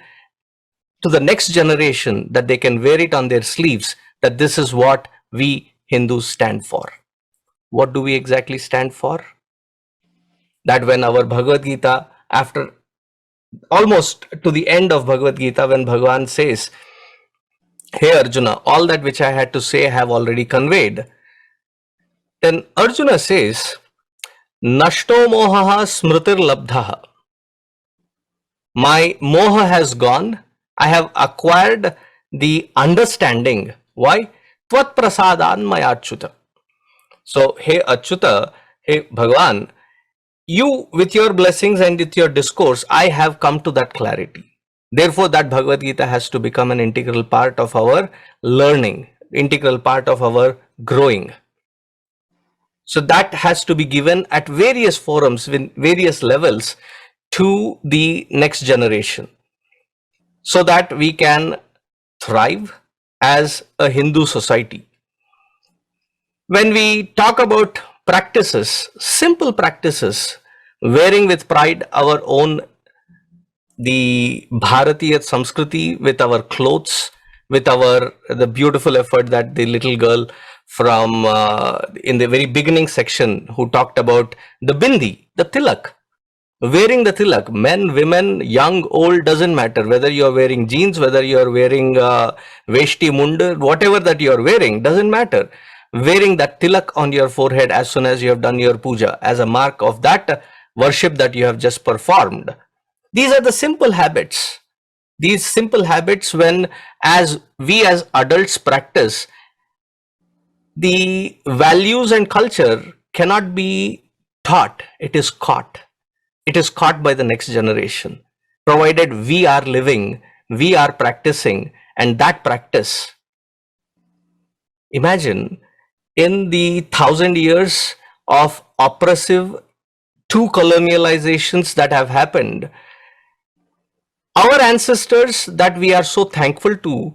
to the next generation, that they can wear it on their sleeves, that this is what we Hindus stand for. What do we exactly stand for? That when our Bhagavad Gita, after almost to the end of Bhagavad Gita, when Bhagavan says, "Hey Arjuna, all that which I had to say I have already conveyed," then Arjuna says, "Nashto mohaha smritir labdhaha." My moha has gone. I have acquired the understanding. Why? Tvat prasadan mayachyuta. So, hey Achyuta, hey Bhagavan, you with your blessings and with your discourse, I have come to that clarity. Therefore, that Bhagavad Gita has to become an integral part of our learning, integral part of our growing. So that has to be given at various forums, with various levels, to the next generation, so that we can thrive as a Hindu society. When we talk about practices, simple practices, wearing with pride our own, the Bharatiya Samskriti, with our clothes, with the beautiful effort that the little girl from in the very beginning section who talked about the bindi, the tilak, wearing the tilak, men, women, young, old, doesn't matter, whether you're wearing jeans, whether you're wearing veshti munda, whatever that you're wearing, doesn't matter. Wearing that tilak on your forehead as soon as you have done your puja, as a mark of that worship that you have just performed. These are the simple habits. These simple habits, when as we as adults practice, the values and culture cannot be taught, it is caught. It is caught by the next generation, provided we are living, we are practicing, and that practice. Imagine in the 1,000 years of oppressive two colonializations that have happened, our ancestors that we are so thankful to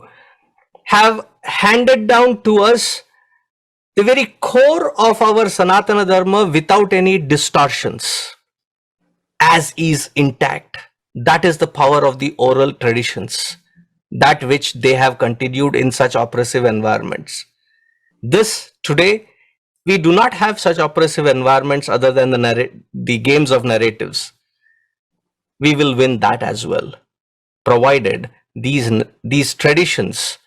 have handed down to us the very core of our Sanatana Dharma without any distortions, as is intact. That is the power of the oral traditions, that which they have continued in such oppressive environments. This today, we do not have such oppressive environments other than the games of narratives. We will win that as well, provided these traditions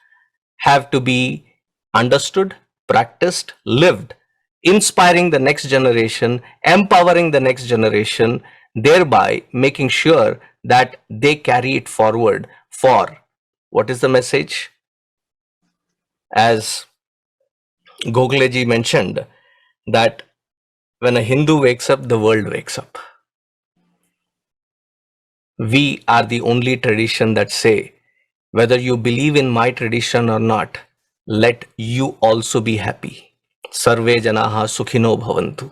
have to be understood, practiced, lived, inspiring the next generation, empowering the next generation, thereby making sure that they carry it forward for what is the message? As Gokhaleji mentioned, that when a Hindu wakes up, the world wakes up. We are the only tradition that say, whether you believe in my tradition or not, let you also be happy. Sarve janaha sukhino bhavantu.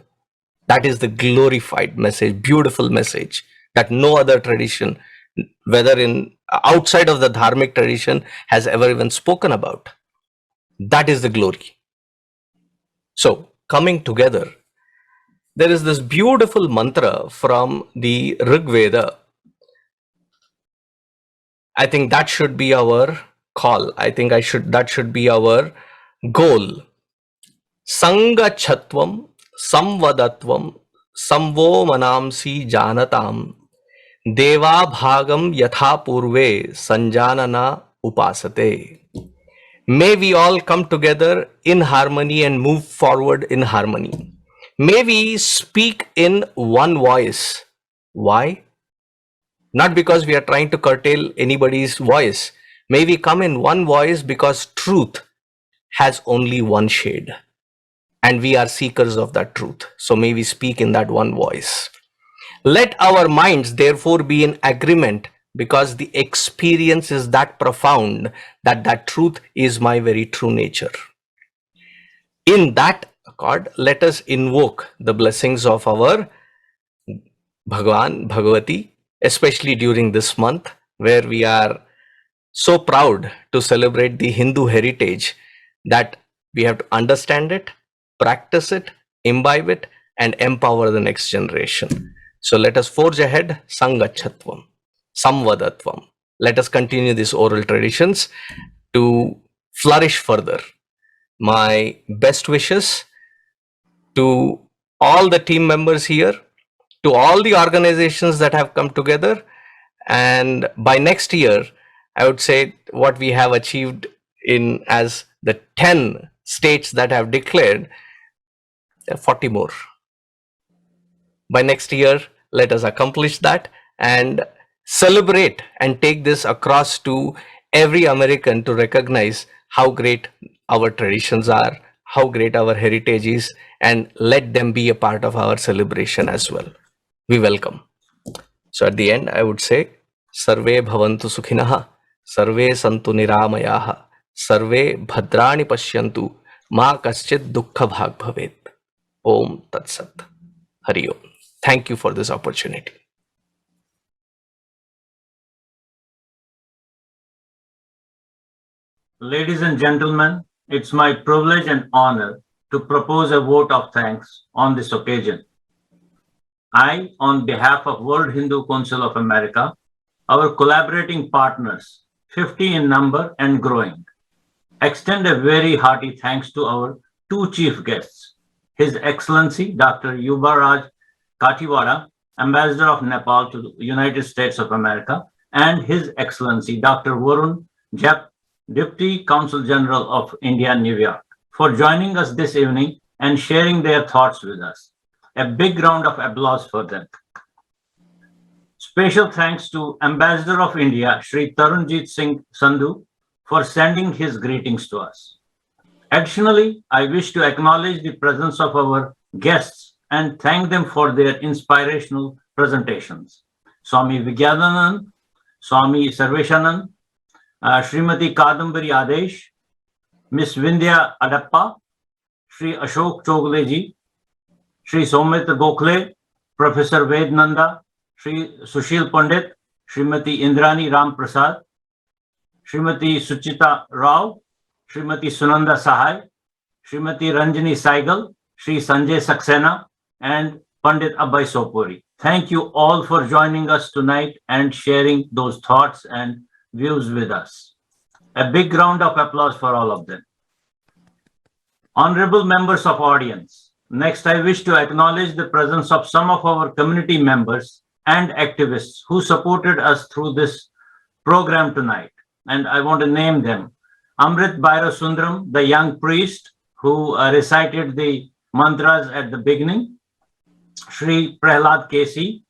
That is the glorified message, beautiful message that no other tradition, whether in outside of the dharmic tradition, has ever even spoken about. That is the glory. So, coming together, there is this beautiful mantra from the Rig Veda. I think that should be our call. I think that should be our goal. Sangachatvam, Samvadatvam, Samvo Manamsi Janatam, Deva Bhagam Yatha Purve Sanjanana Upasate. May we all come together in harmony and move forward in harmony. May we speak in one voice. Why? Not because we are trying to curtail anybody's voice. May we come in one voice because truth has only one shade. And we are seekers of that truth. So may we speak in that one voice. Let our minds therefore be in agreement because the experience is that profound that that truth is my very true nature. In that accord, let us invoke the blessings of our Bhagwan, Bhagavati, especially during this month where we are so proud to celebrate the Hindu heritage that we have to understand it, practice it, imbibe it, and empower the next generation. So let us forge ahead, Sangachatvam, Samvadatvam. Let us continue these oral traditions to flourish further. My best wishes to all the team members here, to all the organizations that have come together, and by next year, I would say what we have achieved in as the 10 states that have declared, 40 more. By next year, let us accomplish that and celebrate and take this across to every American to recognize how great our traditions are, how great our heritage is, and let them be a part of our celebration as well. We welcome. So at the end, I would say, Sarve bhavantu sukhinaha, Sarve santu niramayaha, Sarve bhadrani pashyantu, Ma kaschit dukkha bhag bhavet. Om Tat Sat. Hari Om. Thank you for this opportunity. Ladies and gentlemen, it's my privilege and honor to propose a vote of thanks on this occasion. I, on behalf of World Hindu Council of America, our collaborating partners, 50 in number and growing, extend a very hearty thanks to our two chief guests, His Excellency Dr. Yubaraj Katiwada, Ambassador of Nepal to the United States of America, and His Excellency Dr. Varun Jap, Deputy Consul General of India, New York, for joining us this evening and sharing their thoughts with us. A big round of applause for them. Special thanks to Ambassador of India, Shri Tarunjit Singh Sandhu, for sending his greetings to us. Additionally, I wish to acknowledge the presence of our guests and thank them for their inspirational presentations. Swami Vigyananand, Swami Sarveshanand, Srimati Kadambari Adesh, Miss Vindhya Adappa, Shri Ashok Chogleji, Shri Soumitra Gokhale, Professor Ved Nanda, Shri Sushil Pandit, Srimati Indrani Ram Prasad, Srimati Suchita Rao, Srimati Sunanda Sahai, Srimati Ranjani Saigal, Shri Sanjay Saxena, and Pandit Abhay Sopuri. Thank you all for joining us tonight and sharing those thoughts and views with us. A big round of applause for all of them. Honorable members of audience, next I wish to acknowledge the presence of some of our community members and activists who supported us through this program tonight. And I want to name them. Amrit Bhaira Sundaram, the young priest who recited the mantras at the beginning. Shri Prahlad Kesi,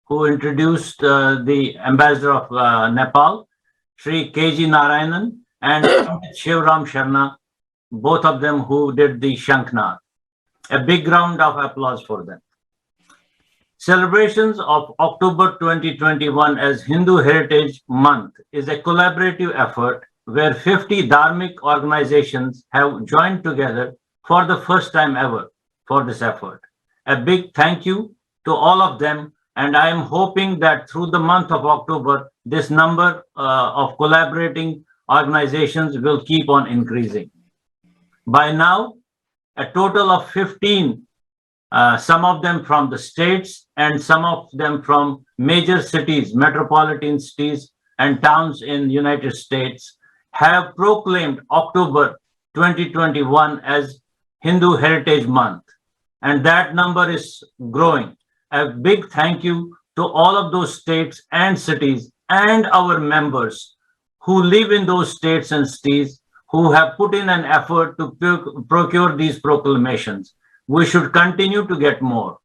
who introduced the ambassador of Nepal. Shri K.G. Narayanan and Shivram Sharma, both of them who did the Shanknath. A big round of applause for them. Celebrations of October 2021 as Hindu Heritage Month is a collaborative effort where 50 Dharmic organizations have joined together for the first time ever for this effort. A big thank you to all of them, and I am hoping that through the month of October, this number of collaborating organizations will keep on increasing. By now, a total of 15, some of them from the states and some of them from major cities, metropolitan cities and towns in the United States, have proclaimed October 2021 as Hindu Heritage Month. And that number is growing. A big thank you to all of those states and cities and our members who live in those states and cities who have put in an effort to procure these proclamations. We should continue to get more.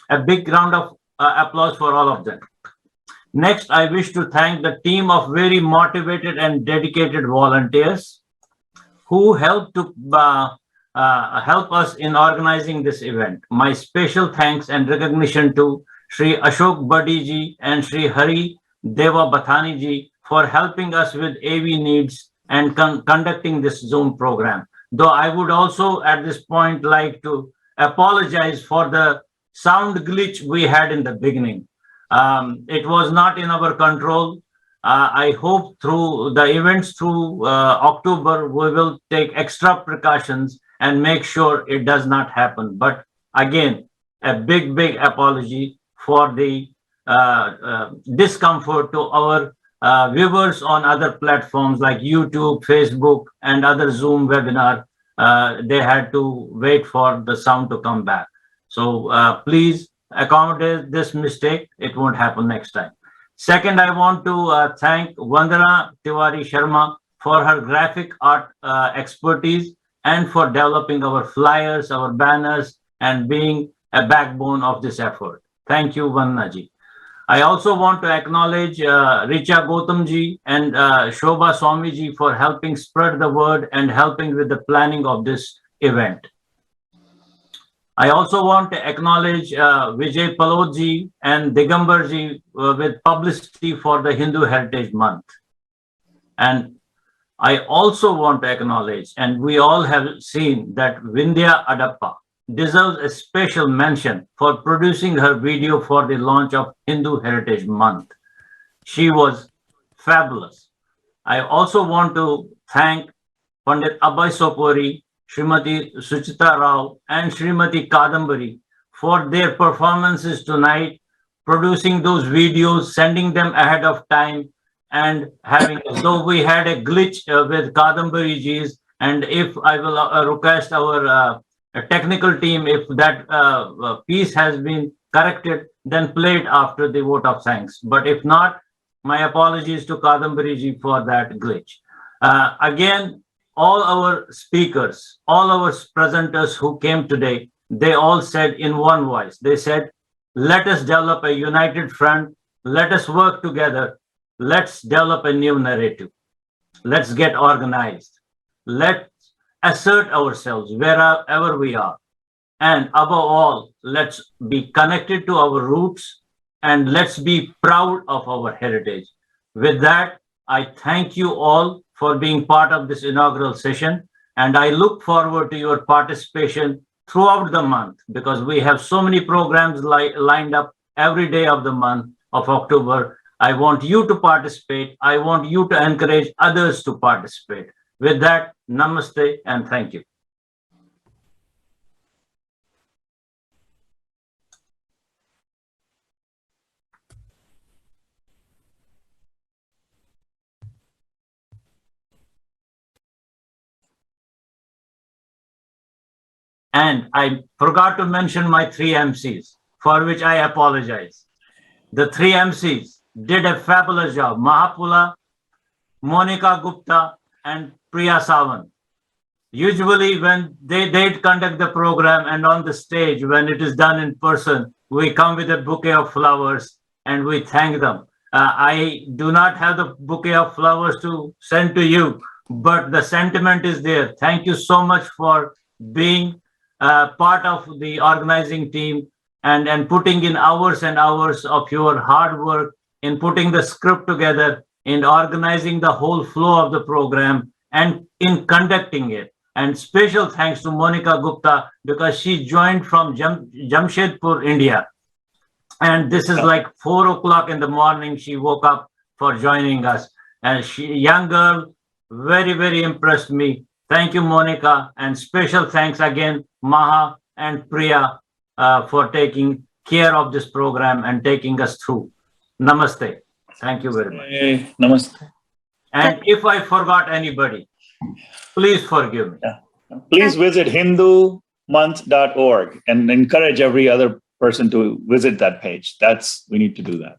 A big round of applause for all of them. Next, I wish to thank the team of very motivated and dedicated volunteers who helped to help us in organizing this event. My special thanks and recognition to Sri Ashok Badi ji and Sri Hari Deva Bathani ji for helping us with AV needs and conducting this Zoom program. Though I would also at this point like to apologize for the sound glitch we had in the beginning. It was not in our control. I hope through the events through October, we will take extra precautions and make sure it does not happen. But again, a big apology for the discomfort to our viewers on other platforms like YouTube, Facebook, and other Zoom webinar. They had to wait for the sound to come back. So please accommodate this mistake. It won't happen next time. Second, I want to thank Vandana Tiwari Sharma for her graphic art expertise and for developing our flyers, our banners, and being a backbone of this effort. Thank you, Vandana ji. I also want to acknowledge Richa Gautam ji and Shobha Swami ji for helping spread the word and helping with the planning of this event. I also want to acknowledge Vijay Palod ji and Digambar ji with publicity for the Hindu Heritage Month. And I also want to acknowledge, and we all have seen that Vindhya Adappa deserves a special mention for producing her video for the launch of Hindu Heritage Month. She was fabulous. I also want to thank Pandit Abhay Sopori, Srimati Suchita Rao, and Srimati Kadambari for their performances tonight, producing those videos, sending them ahead of time, and having, though we had a glitch with Kadambari ji's, and if I will request our technical team, if that piece has been corrected, then play it after the vote of thanks. But if not, my apologies to Kadambari ji for that glitch. Again, all our speakers, all our presenters who came today, they all said in one voice, they said, let us develop a united front, let us work together, let's develop a new narrative, let's get organized, let's assert ourselves wherever we are, and above all, let's be connected to our roots and let's be proud of our heritage. With that, I thank you all for being part of this inaugural session, and I look forward to your participation throughout the month because we have so many programs lined up every day of the month of October. I want you to participate. I want you to encourage others to participate. With that, namaste and thank you. And I forgot to mention my 3 MCs, for which I apologize. The 3 MCs did a fabulous job. Mahapula, Monica Gupta, and Priya Sawant. Usually when they conduct the program and on the stage, when it is done in person, we come with a bouquet of flowers and we thank them. I do not have the bouquet of flowers to send to you, but the sentiment is there. Thank you so much for being part of the organizing team and putting in hours and hours of your hard work in putting the script together, in organizing the whole flow of the program, and in conducting it. And special thanks to Monica Gupta because she joined from Jamshedpur, India. And this is like 4 o'clock in the morning. She woke up for joining us. And she, young girl, very, very impressed me. Thank you, Monica. And special thanks again, Maha and Priya, for taking care of this program and taking us through. Namaste. Thank you very much. Namaste. And if I forgot anybody, please forgive me. Please visit hindumonth.org and encourage every other person to visit that page. We need to do that.